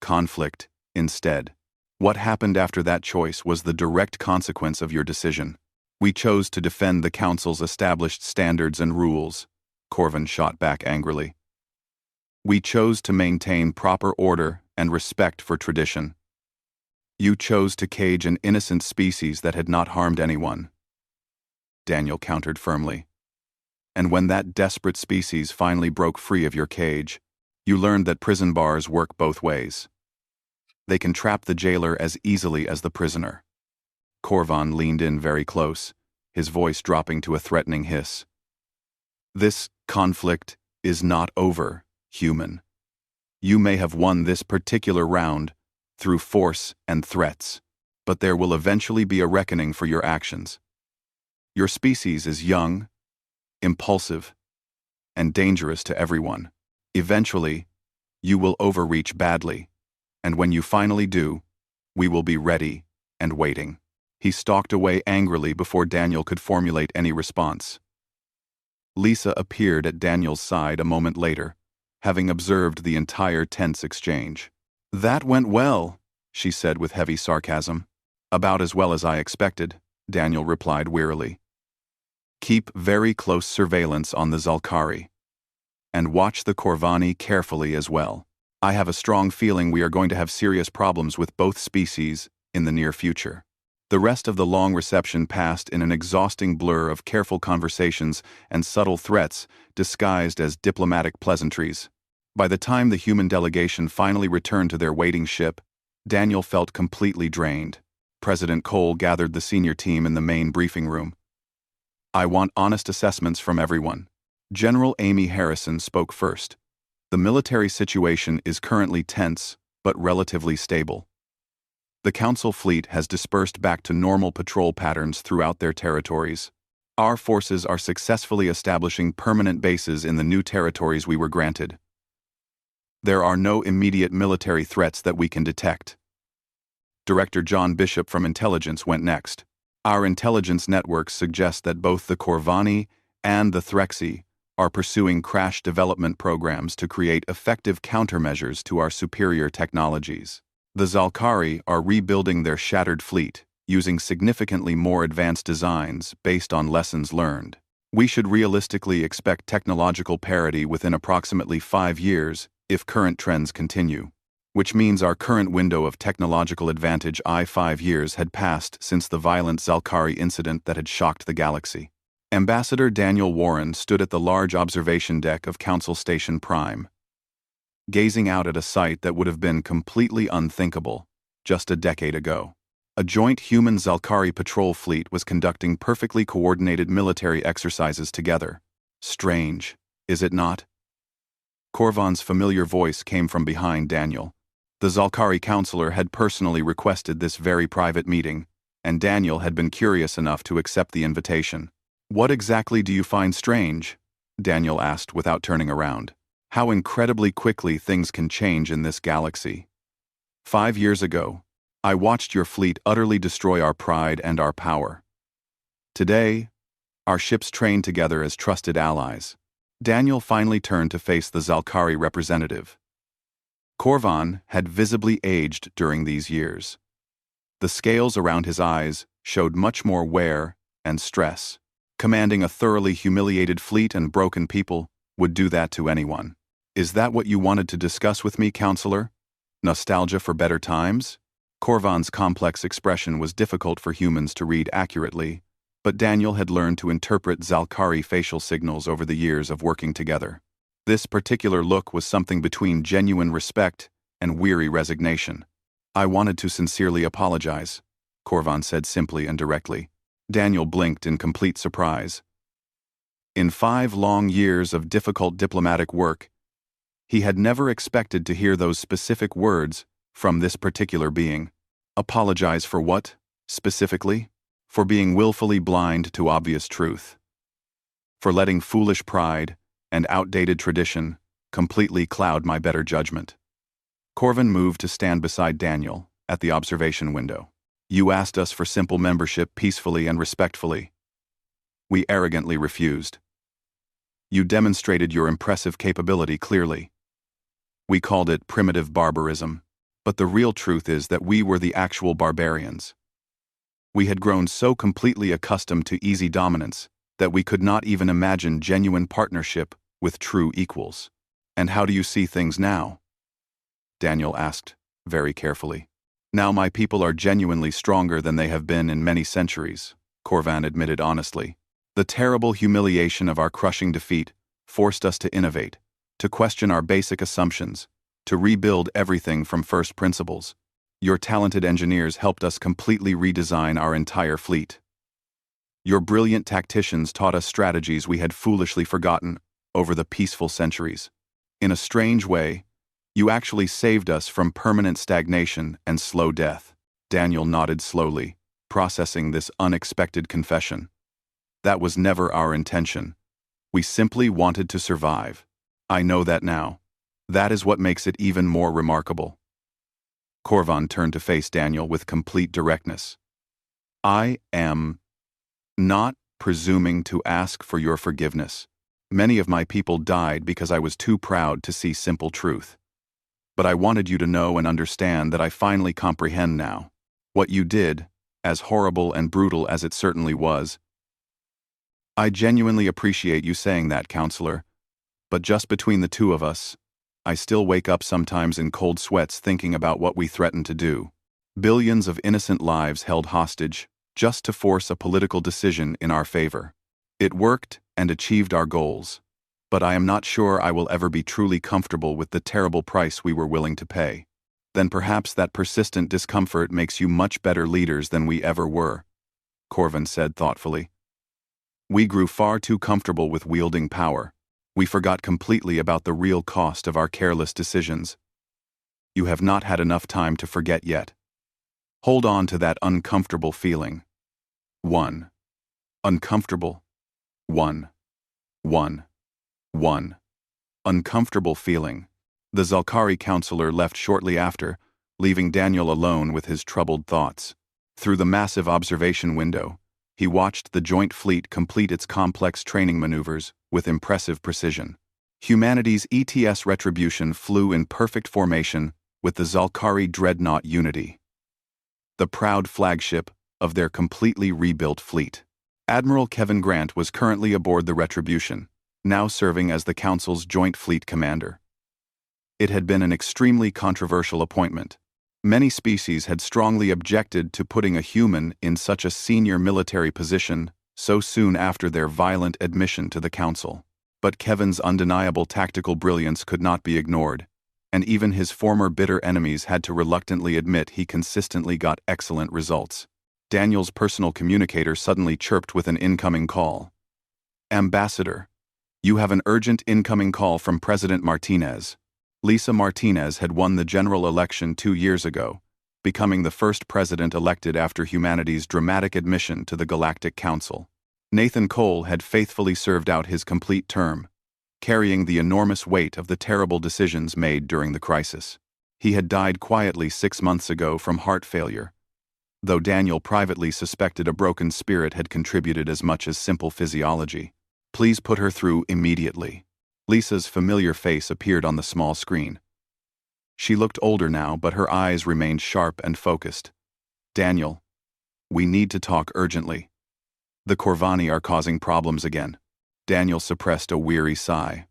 conflict instead. What happened after that choice was the direct consequence of your decision. We chose to defend the Council's established standards and rules, Corvan shot back angrily. We chose to maintain proper order and respect for tradition. You chose to cage an innocent species that had not harmed anyone. Daniel countered firmly. And when that desperate species finally broke free of your cage, you learned that prison bars work both ways. They can trap the jailer as easily as the prisoner. Corvan leaned in very close, his voice dropping to a threatening hiss. This conflict is not over, human. You may have won this particular round through force and threats, but there will eventually be a reckoning for your actions. Your species is young, impulsive, and dangerous to everyone. Eventually, you will overreach badly, and when you finally do, we will be ready and waiting. He stalked away angrily before Daniel could formulate any response. Lisa appeared at Daniel's side a moment later, having observed the entire tense exchange. That went well, she said with heavy sarcasm. About as well as I expected, Daniel replied wearily. Keep very close surveillance on the Zalkari, and watch the Corvani carefully as well. I have a strong feeling we are going to have serious problems with both species in the near future. The rest of the long reception passed in an exhausting blur of careful conversations and subtle threats disguised as diplomatic pleasantries. By the time the human delegation finally returned to their waiting ship, Daniel felt completely drained. President Cole gathered the senior team in the main briefing room. I want honest assessments from everyone. General Amy Harrison spoke first. The military situation is currently tense, but relatively stable. The Council fleet has dispersed back to normal patrol patterns throughout their territories. Our forces are successfully establishing permanent bases in the new territories we were granted. There are no immediate military threats that we can detect. Director John Bishop from Intelligence went next. Our intelligence networks suggest that both the Corvani and the Threxi are pursuing crash development programs to create effective countermeasures to our superior technologies. The Zalkari are rebuilding their shattered fleet, using significantly more advanced designs based on lessons learned. We should realistically expect technological parity within approximately 5 years if current trends continue, which means our current window of technological advantage 5 years had passed since the violent Zalkari incident that had shocked the galaxy. Ambassador Daniel Warren stood at the large observation deck of Council Station Prime, gazing out at a sight that would have been completely unthinkable just a decade ago. A joint human Zalkari patrol fleet was conducting perfectly coordinated military exercises together. Strange, is it not? Korvan's familiar voice came from behind Daniel. The Zalkari counselor had personally requested this very private meeting, and Daniel had been curious enough to accept the invitation. "What exactly do you find strange?" Daniel asked without turning around. "How incredibly quickly things can change in this galaxy. 5 years ago, I watched your fleet utterly destroy our pride and our power. Today, our ships train together as trusted allies." Daniel finally turned to face the Zalkari representative. Korvan had visibly aged during these years. The scales around his eyes showed much more wear and stress. Commanding a thoroughly humiliated fleet and broken people would do that to anyone. "Is that what you wanted to discuss with me, counselor? Nostalgia for better times?" Korvan's complex expression was difficult for humans to read accurately, but Daniel had learned to interpret Zalkari facial signals over the years of working together. This particular look was something between genuine respect and weary resignation. "I wanted to sincerely apologize," Korvan said simply and directly. Daniel blinked in complete surprise. In 5 long years of difficult diplomatic work, he had never expected to hear those specific words from this particular being. Apologize for what, specifically? For being willfully blind to obvious truth. For letting foolish pride and outdated tradition completely cloud my better judgment. Korvan moved to stand beside Daniel at the observation window. "You asked us for simple membership peacefully and respectfully. We arrogantly refused. You demonstrated your impressive capability clearly. We called it primitive barbarism, but the real truth is that we were the actual barbarians. We had grown so completely accustomed to easy dominance that we could not even imagine genuine partnership with true equals." "And how do you see things now?" Daniel asked, very carefully. "Now my people are genuinely stronger than they have been in many centuries," Korvan admitted honestly. "The terrible humiliation of our crushing defeat forced us to innovate, to question our basic assumptions, to rebuild everything from first principles. Your talented engineers helped us completely redesign our entire fleet. Your brilliant tacticians taught us strategies we had foolishly forgotten over the peaceful centuries. In a strange way, you actually saved us from permanent stagnation and slow death." Daniel nodded slowly, processing this unexpected confession. "That was never our intention. We simply wanted to survive. I know that now. That is what makes it even more remarkable." Korvan turned to face Daniel with complete directness. "I am not presuming to ask for your forgiveness. Many of my people died because I was too proud to see simple truth. But I wanted you to know and understand that I finally comprehend now. What you did, as horrible and brutal as it certainly was. I genuinely appreciate you saying that, counselor. But just between the two of us, I still wake up sometimes in cold sweats thinking about what we threatened to do. Billions of innocent lives held hostage, just to force a political decision in our favor. It worked and achieved our goals, but I am not sure I will ever be truly comfortable with the terrible price we were willing to pay. Then perhaps that persistent discomfort makes you much better leaders than we ever were," Korvan said thoughtfully. "We grew far too comfortable with wielding power. We forgot completely about the real cost of our careless decisions. You have not had enough time to forget yet. Hold on to that uncomfortable feeling. 1. Uncomfortable. 1. Uncomfortable feeling." The Zalkari counselor left shortly after, leaving Daniel alone with his troubled thoughts. Through the massive observation window, he watched the joint fleet complete its complex training maneuvers with impressive precision. Humanity's ETS Retribution flew in perfect formation with the Zalkari dreadnought Unity, the proud flagship of their completely rebuilt fleet. Admiral Kevin Grant was currently aboard the Retribution, now serving as the Council's Joint Fleet Commander. It had been an extremely controversial appointment. Many species had strongly objected to putting a human in such a senior military position so soon after their violent admission to the Council. But Kevin's undeniable tactical brilliance could not be ignored, and even his former bitter enemies had to reluctantly admit he consistently got excellent results. Daniel's personal communicator suddenly chirped with an incoming call. "Ambassador, you have an urgent incoming call from President Martinez." Lisa Martinez had won the general election 2 years ago, becoming the first president elected after humanity's dramatic admission to the Galactic Council. Nathan Cole had faithfully served out his complete term, carrying the enormous weight of the terrible decisions made during the crisis. He had died quietly 6 months ago from heart failure, though Daniel privately suspected a broken spirit had contributed as much as simple physiology. "Please put her through immediately." Lisa's familiar face appeared on the small screen. She looked older now, but her eyes remained sharp and focused. "Daniel, we need to talk urgently. The Corvani are causing problems again." Daniel suppressed a weary sigh.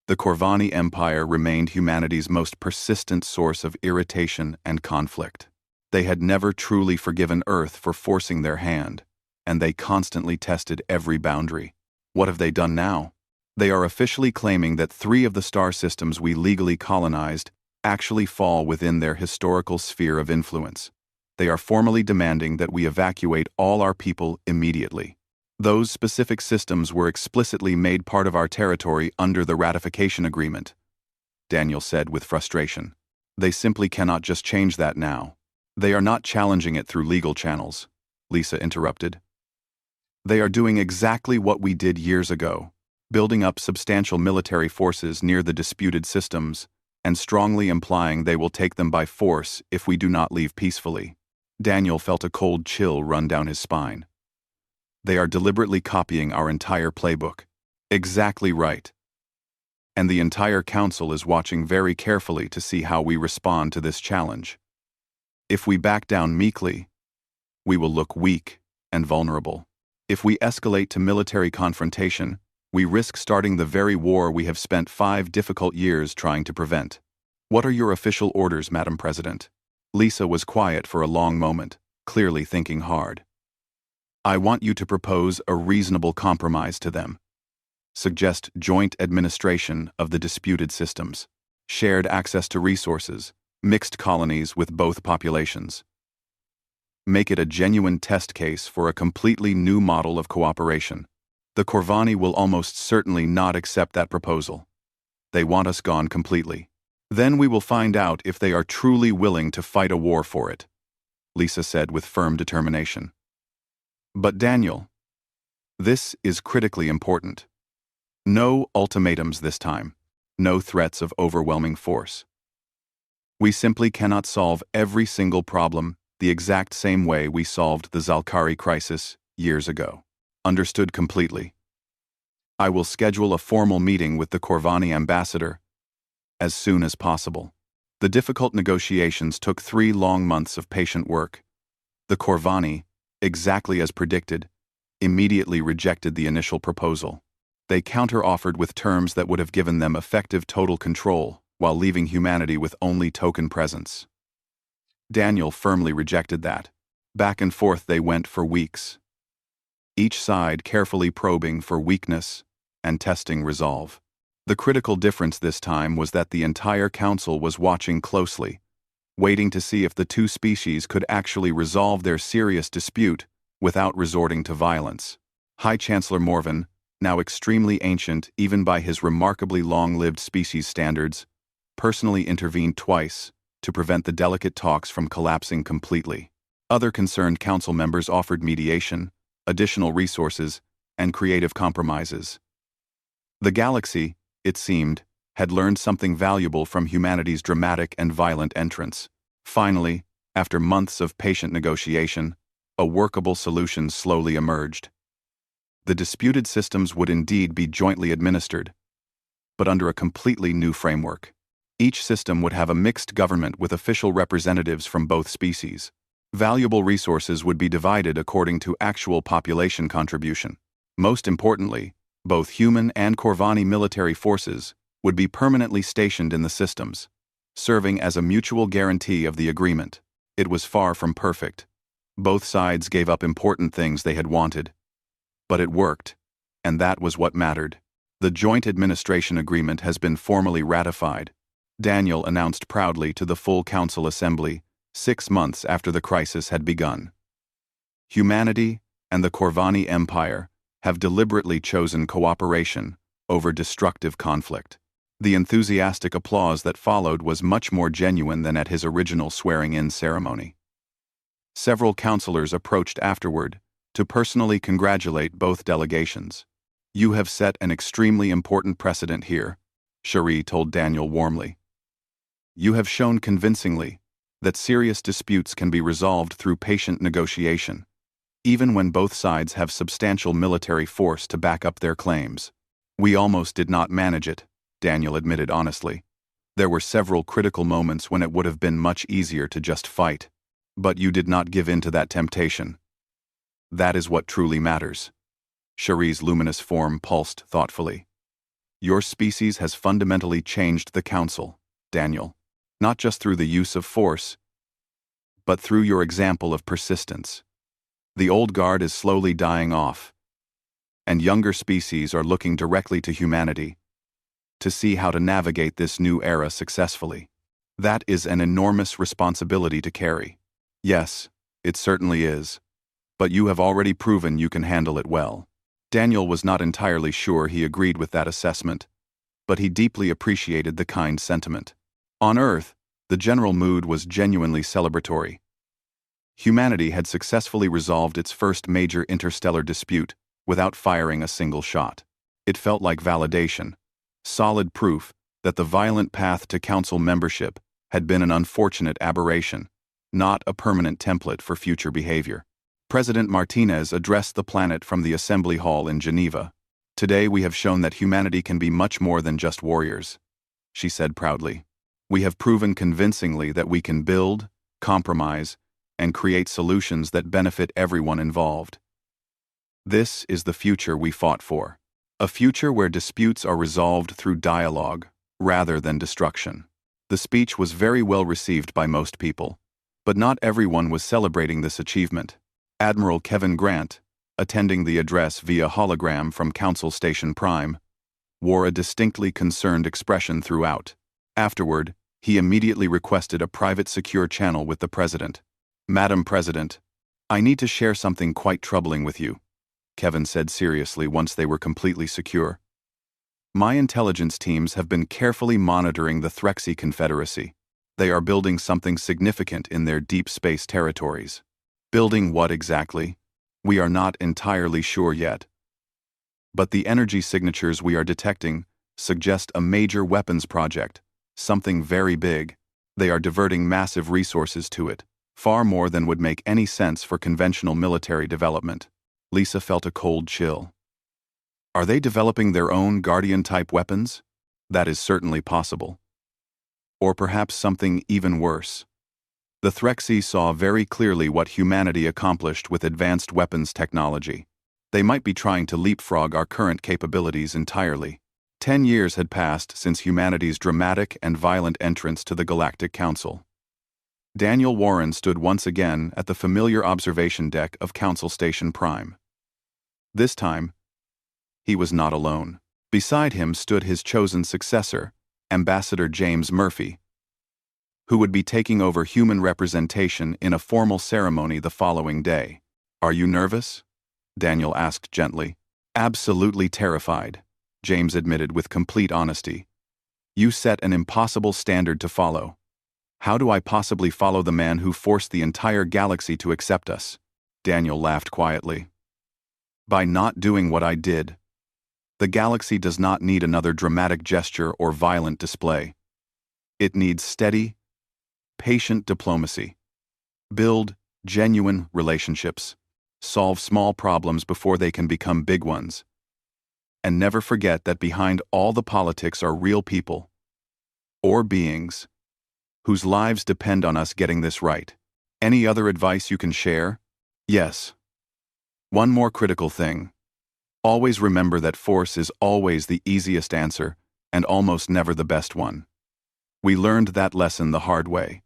The Corvani Empire remained humanity's most persistent source of irritation and conflict. They had never truly forgiven Earth for forcing their hand, and they constantly tested every boundary. What have they done now? They are officially claiming that 3 of the star systems we legally colonized actually fall within their historical sphere of influence. They are formally demanding that we evacuate all our people immediately. Those specific systems were explicitly made part of our territory under the ratification agreement, Daniel said with frustration. They simply cannot just change that now. They are not challenging it through legal channels, Lisa interrupted. They are doing exactly what we did years ago, building up substantial military forces near the disputed systems, and strongly implying they will take them by force if we do not leave peacefully. Daniel felt a cold chill run down his spine. They are deliberately copying our entire playbook. Exactly right. And the entire council is watching very carefully to see how we respond to this challenge. If we back down meekly, we will look weak and vulnerable. If we escalate to military confrontation, we risk starting the very war we have spent 5 difficult years trying to prevent. What are your official orders, Madam President? Lisa was quiet for a long moment, clearly thinking hard. I want you to propose a reasonable compromise to them. Suggest joint administration of the disputed systems, shared access to resources, mixed colonies with both populations. Make it a genuine test case for a completely new model of cooperation. The Corvani will almost certainly not accept that proposal. They want us gone completely. Then we will find out if they are truly willing to fight a war for it, Lisa said with firm determination. But Daniel, this is critically important. No ultimatums this time, no threats of overwhelming force. We simply cannot solve every single problem the exact same way we solved the Zalkari crisis years ago. Understood completely. I will schedule a formal meeting with the Corvani ambassador as soon as possible. The difficult negotiations took 3 long months of patient work. The Corvani, exactly as predicted, immediately rejected the initial proposal. They counter-offered with terms that would have given them effective total control while leaving humanity with only token presence. Daniel firmly rejected that. Back and forth they went for weeks, each side carefully probing for weakness and testing resolve. The critical difference this time was that the entire council was watching closely, waiting to see if the 2 species could actually resolve their serious dispute without resorting to violence. High Chancellor Morvan, now extremely ancient even by his remarkably long-lived species standards, personally intervened twice to prevent the delicate talks from collapsing completely. Other concerned council members offered mediation, additional resources, and creative compromises. The galaxy, it seemed, had learned something valuable from humanity's dramatic and violent entrance. Finally, after months of patient negotiation, a workable solution slowly emerged. The disputed systems would indeed be jointly administered, but under a completely new framework. Each system would have a mixed government with official representatives from both species. Valuable resources would be divided according to actual population contribution. Most importantly, both human and Corvani military forces would be permanently stationed in the systems, serving as a mutual guarantee of the agreement. It was far from perfect. Both sides gave up important things they had wanted. But it worked, and that was what mattered. The Joint Administration Agreement has been formally ratified, Daniel announced proudly to the full Council Assembly 6 months after the crisis had begun. Humanity and the Corvani Empire have deliberately chosen cooperation over destructive conflict. The enthusiastic applause that followed was much more genuine than at his original swearing-in ceremony. Several councillors approached afterward to personally congratulate both delegations. "You have set an extremely important precedent here," Cherie told Daniel warmly. "You have shown convincingly that serious disputes can be resolved through patient negotiation, even when both sides have substantial military force to back up their claims." "We almost did not manage it," Daniel admitted honestly. "There were several critical moments when it would have been much easier to just fight. But you did not give in to that temptation. That is what truly matters." Cherie's luminous form pulsed thoughtfully. "Your species has fundamentally changed the Council, Daniel, not just through the use of force, but through your example of persistence. The old guard is slowly dying off, and younger species are looking directly to humanity to see how to navigate this new era successfully. That is an enormous responsibility to carry." "Yes, it certainly is. But you have already proven you can handle it well." Daniel was not entirely sure he agreed with that assessment, but he deeply appreciated the kind sentiment. On Earth, the general mood was genuinely celebratory. Humanity had successfully resolved its first major interstellar dispute without firing a single shot. It felt like validation, solid proof that the violent path to Council membership had been an unfortunate aberration, not a permanent template for future behavior. President Martinez addressed the planet from the Assembly Hall in Geneva. "Today we have shown that humanity can be much more than just warriors," she said proudly. "We have proven convincingly that we can build, compromise, and create solutions that benefit everyone involved. This is the future we fought for. A future where disputes are resolved through dialogue, rather than destruction." The speech was very well received by most people, but not everyone was celebrating this achievement. Admiral Kevin Grant, attending the address via hologram from Council Station Prime, wore a distinctly concerned expression throughout. Afterward, he immediately requested a private secure channel with the President. "Madam President, I need to share something quite troubling with you," Kevin said seriously once they were completely secure. "My intelligence teams have been carefully monitoring the Threxy Confederacy. They are building something significant in their deep space territories." "Building what exactly?" "We are not entirely sure yet. But the energy signatures we are detecting suggest a major weapons project, something very big. They are diverting massive resources to it, far more than would make any sense for conventional military development." Lisa felt a cold chill. "Are they developing their own Guardian-type weapons?" "That is certainly possible. Or perhaps something even worse. The Threxy saw very clearly what humanity accomplished with advanced weapons technology. They might be trying to leapfrog our current capabilities entirely." 10 years had passed since humanity's dramatic and violent entrance to the Galactic Council. Daniel Warren stood once again at the familiar observation deck of Council Station Prime. This time, he was not alone. Beside him stood his chosen successor, Ambassador James Murphy, who would be taking over human representation in a formal ceremony the following day. "Are you nervous?" Daniel asked gently. "Absolutely terrified," James admitted with complete honesty. "You set an impossible standard to follow. How do I possibly follow the man who forced the entire galaxy to accept us?" Daniel laughed quietly. "By not doing what I did. The galaxy does not need another dramatic gesture or violent display. It needs steady, patient diplomacy. Build genuine relationships. Solve small problems before they can become big ones. And never forget that behind all the politics are real people, or beings, whose lives depend on us getting this right." Any other advice you can share? Yes. One more critical thing. Always remember that force is always the easiest answer and almost never the best one. We learned that lesson the hard way.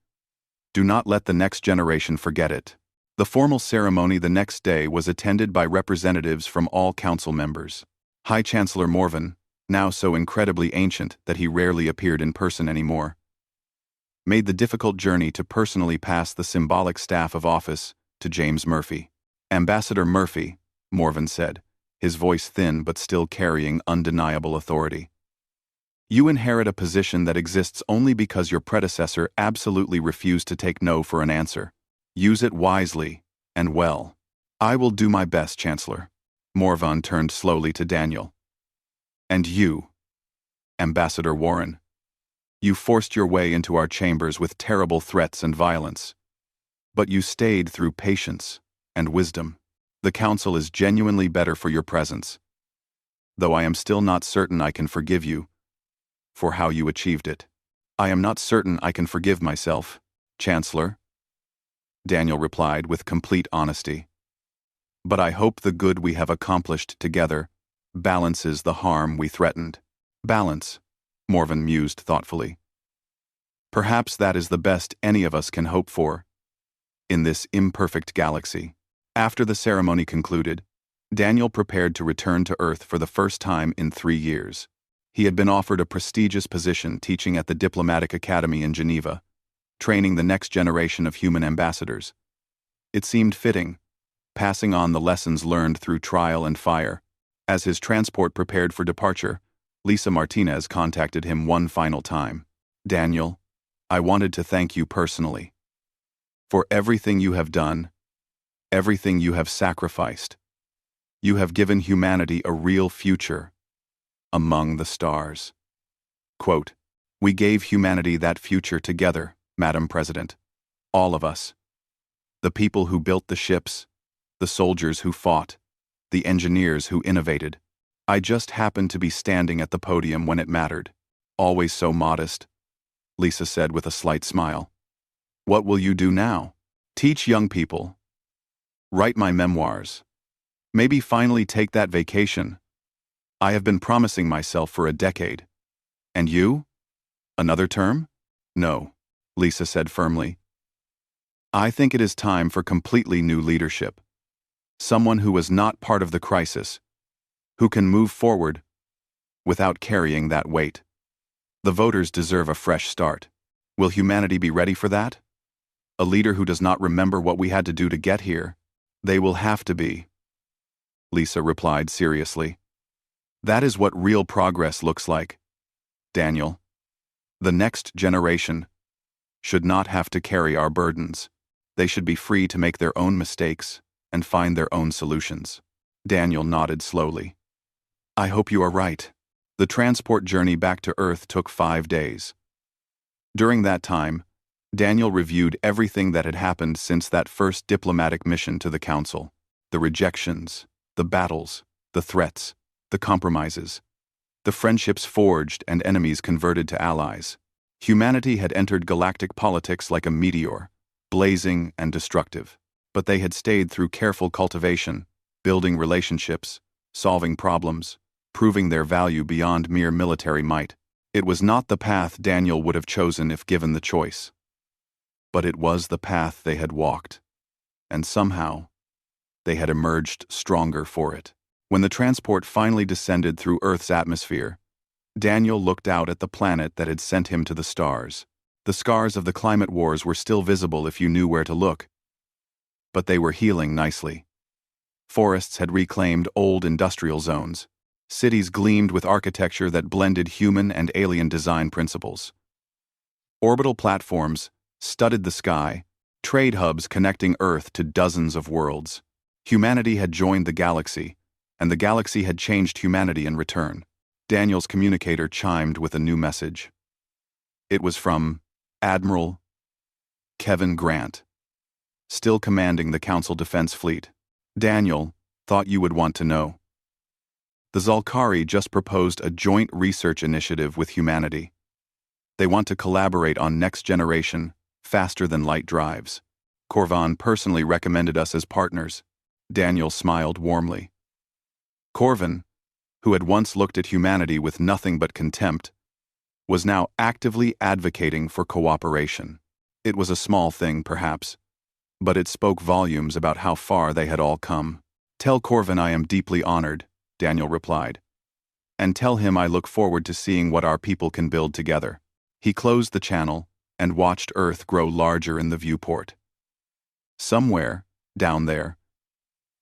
Do not let the next generation forget it. The formal ceremony the next day was attended by representatives from all council members. High Chancellor Morven, now so incredibly ancient that he rarely appeared in person anymore, made the difficult journey to personally pass the symbolic staff of office to James Murphy. Ambassador Murphy, Morven said, his voice thin but still carrying undeniable authority. You inherit a position that exists only because your predecessor absolutely refused to take no for an answer. Use it wisely and well. I will do my best, Chancellor. Morvan turned slowly to Daniel. And you, Ambassador Warren. You forced your way into our chambers with terrible threats and violence. But you stayed through patience and wisdom. The Council is genuinely better for your presence, though I am still not certain I can forgive you for how you achieved it. I am not certain I can forgive myself, Chancellor, Daniel replied with complete honesty. But I hope the good we have accomplished together balances the harm we threatened. Balance, Morven mused thoughtfully. Perhaps that is the best any of us can hope for in this imperfect galaxy. After the ceremony concluded, Daniel prepared to return to Earth for the first time in 3 years. He had been offered a prestigious position teaching at the Diplomatic Academy in Geneva, training the next generation of human ambassadors. It seemed fitting, passing on the lessons learned through trial and fire. As his transport prepared for departure, Lisa Martinez contacted him one final time. Daniel, I wanted to thank you personally for everything you have done, everything you have sacrificed. You have given humanity a real future among the stars. Quote, we gave humanity that future together, Madam President. All of us. The people who built the ships, the soldiers who fought, the engineers who innovated. I just happened to be standing at the podium when it mattered. Always so modest, Lisa said with a slight smile. What will you do now? Teach young people. Write my memoirs. Maybe finally take that vacation I have been promising myself for a decade. And you? Another term? No, Lisa said firmly. I think it is time for completely new leadership. Someone who was not part of the crisis, who can move forward without carrying that weight. The voters deserve a fresh start. Will humanity be ready for that? A leader who does not remember what we had to do to get here? They will have to be, Lisa replied seriously. That is what real progress looks like, Daniel. The next generation should not have to carry our burdens. They should be free to make their own mistakes and find their own solutions. Daniel nodded slowly. I hope you are right. The transport journey back to Earth took 5 days. During that time, Daniel reviewed everything that had happened since that first diplomatic mission to the Council. The rejections, the battles, the threats, the compromises, the friendships forged and enemies converted to allies. Humanity had entered galactic politics like a meteor, blazing and destructive. But they had stayed through careful cultivation, building relationships, solving problems, proving their value beyond mere military might. It was not the path Daniel would have chosen if given the choice. But it was the path they had walked. And somehow, they had emerged stronger for it. When the transport finally descended through Earth's atmosphere, Daniel looked out at the planet that had sent him to the stars. The scars of the climate wars were still visible if you knew where to look. But they were healing nicely. Forests had reclaimed old industrial zones. Cities gleamed with architecture that blended human and alien design principles. Orbital platforms studded the sky, trade hubs connecting Earth to dozens of worlds. Humanity had joined the galaxy, and the galaxy had changed humanity in return. Daniel's communicator chimed with a new message. It was from Admiral Kevin Grant, still commanding the Council Defense Fleet. Daniel, thought you would want to know. The Zalkari just proposed a joint research initiative with humanity. They want to collaborate on next-generation, faster-than-light drives. Corvan personally recommended us as partners. Daniel smiled warmly. Corvan, who had once looked at humanity with nothing but contempt, was now actively advocating for cooperation. It was a small thing, perhaps, but it spoke volumes about how far they had all come. "Tell Corvan I am deeply honored," Daniel replied. "And tell him I look forward to seeing what our people can build together." He closed the channel and watched Earth grow larger in the viewport. Somewhere, down there,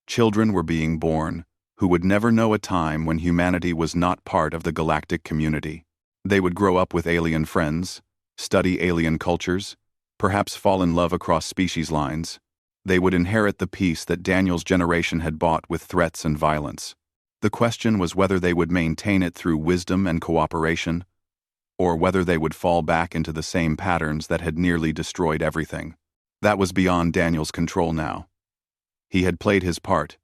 children were being born who would never know a time when humanity was not part of the galactic community. They would grow up with alien friends, study alien cultures, perhaps fall in love across species lines. They would inherit the peace that Daniel's generation had bought with threats and violence. The question was whether they would maintain it through wisdom and cooperation, or whether they would fall back into the same patterns that had nearly destroyed everything. That was beyond Daniel's control now. He had played his part,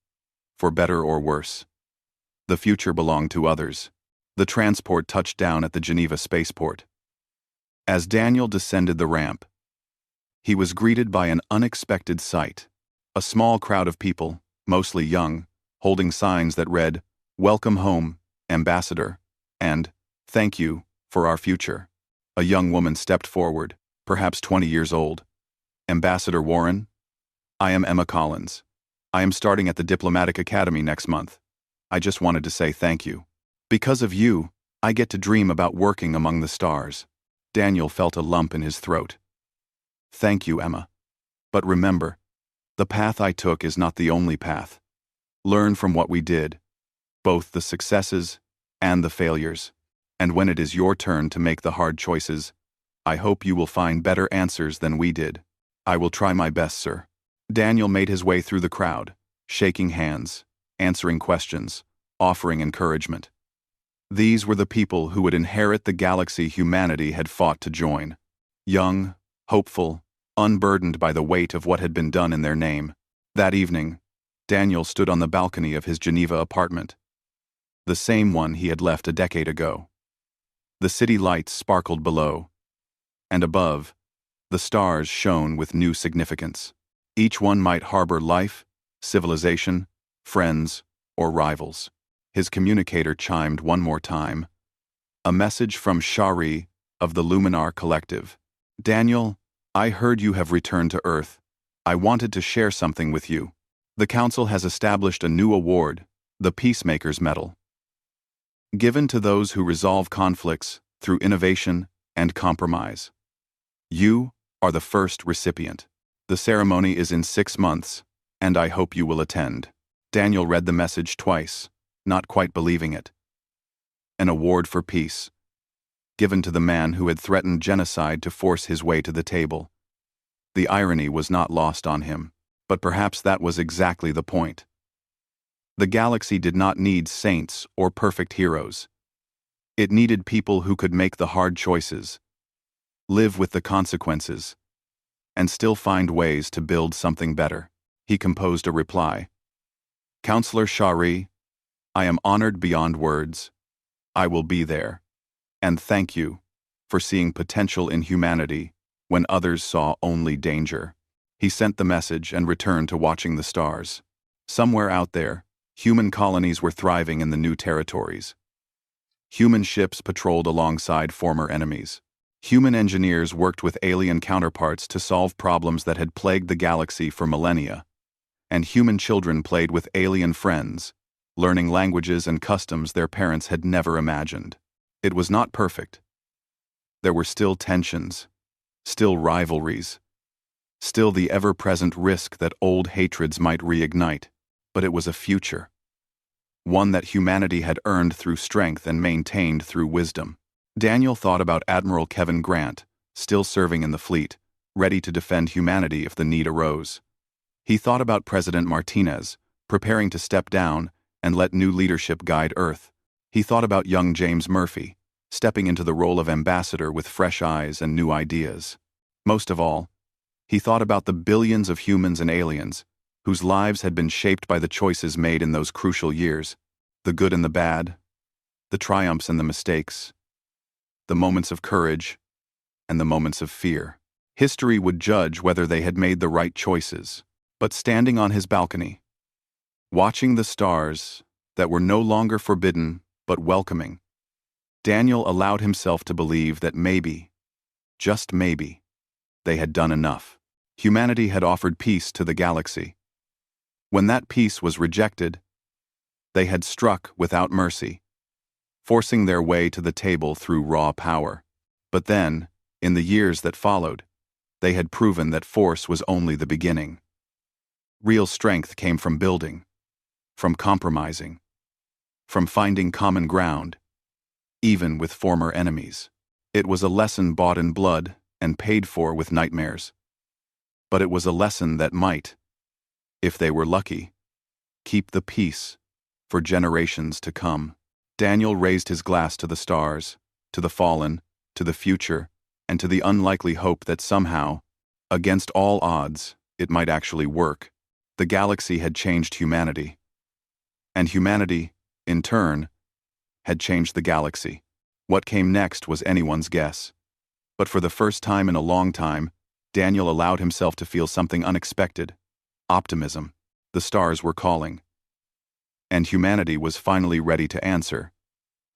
for better or worse. The future belonged to others. The transport touched down at the Geneva spaceport. As Daniel descended the ramp, he was greeted by an unexpected sight. A small crowd of people, mostly young, holding signs that read, "Welcome home, Ambassador," and "Thank you for our future." A young woman stepped forward, perhaps 20 years old. "Ambassador Warren, I am Emma Collins. I am starting at the Diplomatic Academy next month. I just wanted to say thank you. Because of you, I get to dream about working among the stars." Daniel felt a lump in his throat. "Thank you, Emma. But remember, the path I took is not the only path. Learn from what we did, both the successes and the failures. And when it is your turn to make the hard choices, I hope you will find better answers than we did." "I will try my best, sir." Daniel made his way through the crowd, shaking hands, answering questions, offering encouragement. These were the people who would inherit the galaxy humanity had fought to join. Young, hopeful, unburdened by the weight of what had been done in their name. That evening, Daniel stood on the balcony of his Geneva apartment, the same one he had left a decade ago. The city lights sparkled below, and above, the stars shone with new significance. Each one might harbor life, civilization, friends, or rivals. His communicator chimed one more time. A message from Shari of the Luminar Collective. "Daniel, I heard you have returned to Earth. I wanted to share something with you. The Council has established a new award, the Peacemaker's Medal, given to those who resolve conflicts through innovation and compromise. You are the first recipient. The ceremony is in 6 months, and I hope you will attend." Daniel read the message twice, not quite believing it. An award for peace, given to the man who had threatened genocide to force his way to the table. The irony was not lost on him, but perhaps that was exactly the point. The galaxy did not need saints or perfect heroes. It needed people who could make the hard choices, live with the consequences, and still find ways to build something better. He composed a reply. "Counselor Shari, I am honored beyond words. I will be there. And thank you for seeing potential in humanity when others saw only danger." He sent the message and returned to watching the stars. Somewhere out there, human colonies were thriving in the new territories. Human ships patrolled alongside former enemies. Human engineers worked with alien counterparts to solve problems that had plagued the galaxy for millennia. And human children played with alien friends, learning languages and customs their parents had never imagined. It was not perfect. There were still tensions, still rivalries, still the ever-present risk that old hatreds might reignite, but it was a future. One that humanity had earned through strength and maintained through wisdom. Daniel thought about Admiral Kevin Grant, still serving in the fleet, ready to defend humanity if the need arose. He thought about President Martinez, preparing to step down and let new leadership guide Earth. He thought about young James Murphy, stepping into the role of ambassador with fresh eyes and new ideas. Most of all, he thought about the billions of humans and aliens whose lives had been shaped by the choices made in those crucial years, the good and the bad, the triumphs and the mistakes, the moments of courage, and the moments of fear. History would judge whether they had made the right choices. But standing on his balcony, watching the stars that were no longer forbidden but welcoming, Daniel allowed himself to believe that maybe, just maybe, they had done enough. Humanity had offered peace to the galaxy. When that peace was rejected, they had struck without mercy, forcing their way to the table through raw power. But then, in the years that followed, they had proven that force was only the beginning. Real strength came from building, from compromising, from finding common ground, even with former enemies. It was a lesson bought in blood and paid for with nightmares. But it was a lesson that might, if they were lucky, keep the peace for generations to come. Daniel raised his glass to the stars, to the fallen, to the future, and to the unlikely hope that somehow, against all odds, it might actually work. The galaxy had changed humanity. And humanity, in turn, had changed the galaxy. What came next was anyone's guess. But for the first time in a long time, Daniel allowed himself to feel something unexpected: optimism. The stars were calling. And humanity was finally ready to answer,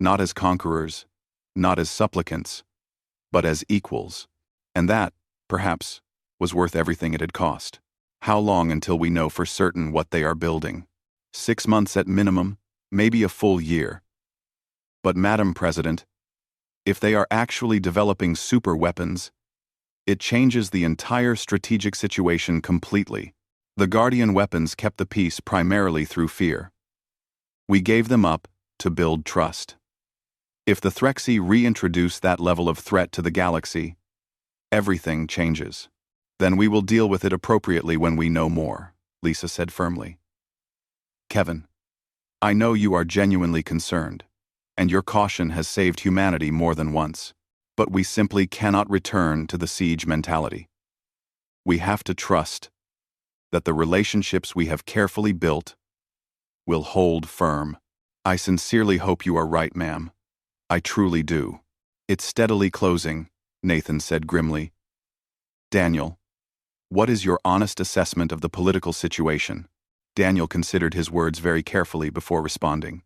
not as conquerors, not as supplicants, but as equals. And that, perhaps, was worth everything it had cost. How long until we know for certain what they are building? 6 months at minimum, maybe a full year. But Madam President, if they are actually developing super weapons, it changes the entire strategic situation completely. The Guardian weapons kept the peace primarily through fear. We gave them up to build trust. If the Threxy reintroduce that level of threat to the galaxy, everything changes. Then we will deal with it appropriately when we know more, Lisa said firmly. Kevin, I know you are genuinely concerned, and your caution has saved humanity more than once, but we simply cannot return to the siege mentality. We have to trust that the relationships we have carefully built will hold firm. I sincerely hope you are right, ma'am. I truly do. It's steadily closing, Nathan said grimly. Daniel, what is your honest assessment of the political situation? Daniel considered his words very carefully before responding.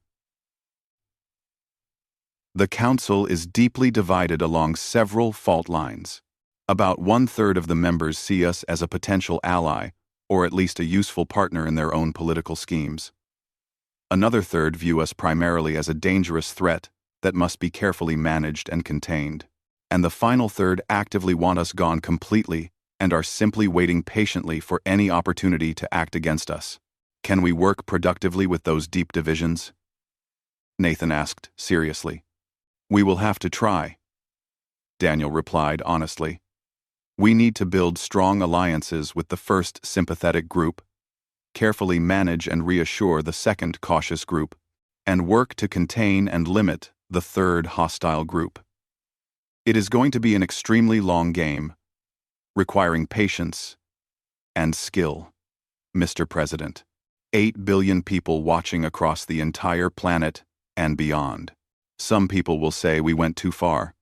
The Council is deeply divided along several fault lines. About 1/3 of the members see us as a potential ally, or at least a useful partner in their own political schemes. Another third view us primarily as a dangerous threat that must be carefully managed and contained. And the final third actively want us gone completely and are simply waiting patiently for any opportunity to act against us. Can we work productively with those deep divisions? Nathan asked seriously. We will have to try, Daniel replied honestly. We need to build strong alliances with the first sympathetic group, carefully manage and reassure the second cautious group, and work to contain and limit the third hostile group. It is going to be an extremely long game, requiring patience and skill, Mr. President. 8 billion people watching across the entire planet and beyond. Some people will say we went too far,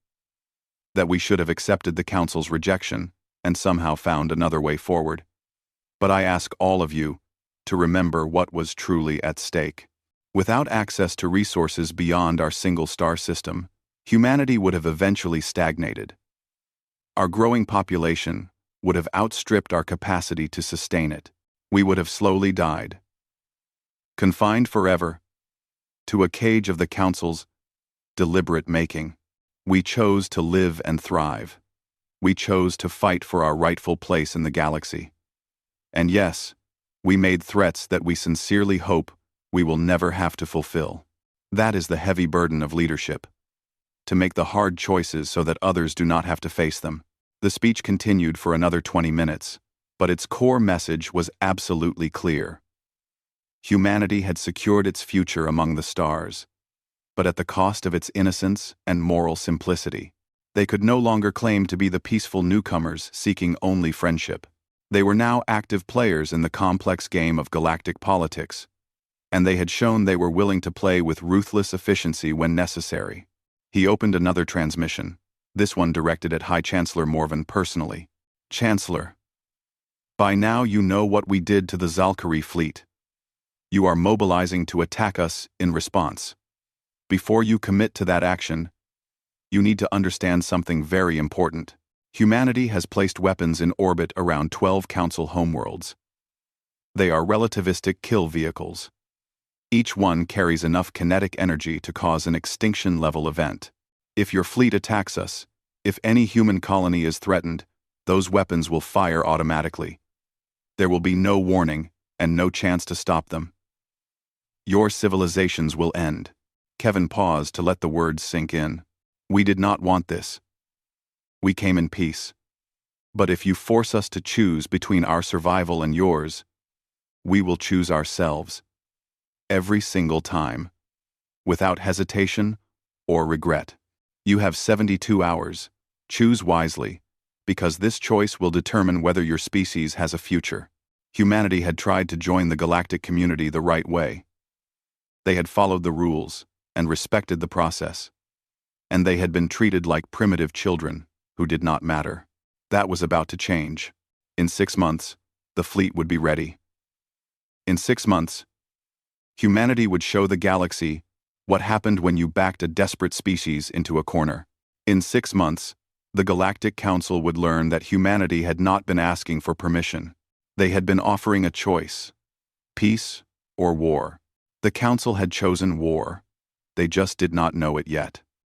that we should have accepted the Council's rejection and somehow found another way forward. But I ask all of you to remember what was truly at stake. Without access to resources beyond our single star system, humanity would have eventually stagnated. Our growing population would have outstripped our capacity to sustain it. We would have slowly died, confined forever to a cage of the Council's deliberate making. We chose to live and thrive. We chose to fight for our rightful place in the galaxy. And yes, we made threats that we sincerely hope we will never have to fulfill. That is the heavy burden of leadership, to make the hard choices so that others do not have to face them. The speech continued for another 20 minutes, but its core message was absolutely clear. Humanity had secured its future among the stars, but at the cost of its innocence and moral simplicity. They could no longer claim to be the peaceful newcomers seeking only friendship. They were now active players in the complex game of galactic politics, and they had shown they were willing to play with ruthless efficiency when necessary. He opened another transmission, this one directed at High Chancellor Morven personally. Chancellor, by now you know what we did to the Zalkari fleet. You are mobilizing to attack us in response. Before you commit to that action, you need to understand something very important. Humanity has placed weapons in orbit around 12 Council homeworlds. They are relativistic kill vehicles. Each one carries enough kinetic energy to cause an extinction-level event. If your fleet attacks us, if any human colony is threatened, those weapons will fire automatically. There will be no warning and no chance to stop them. Your civilizations will end. Kevin paused to let the words sink in. We did not want this. We came in peace. But if you force us to choose between our survival and yours, we will choose ourselves. Every single time. Without hesitation or regret. You have 72 hours. Choose wisely, because this choice will determine whether your species has a future. Humanity had tried to join the galactic community the right way. They had followed the rules and respected the process. And they had been treated like primitive children who did not matter. That was about to change. In 6 months, the fleet would be ready. In 6 months, humanity would show the galaxy what happened when you backed a desperate species into a corner. In 6 months, the Galactic Council would learn that humanity had not been asking for permission. They had been offering a choice: peace or war. The Council had chosen war. They just did not know it yet.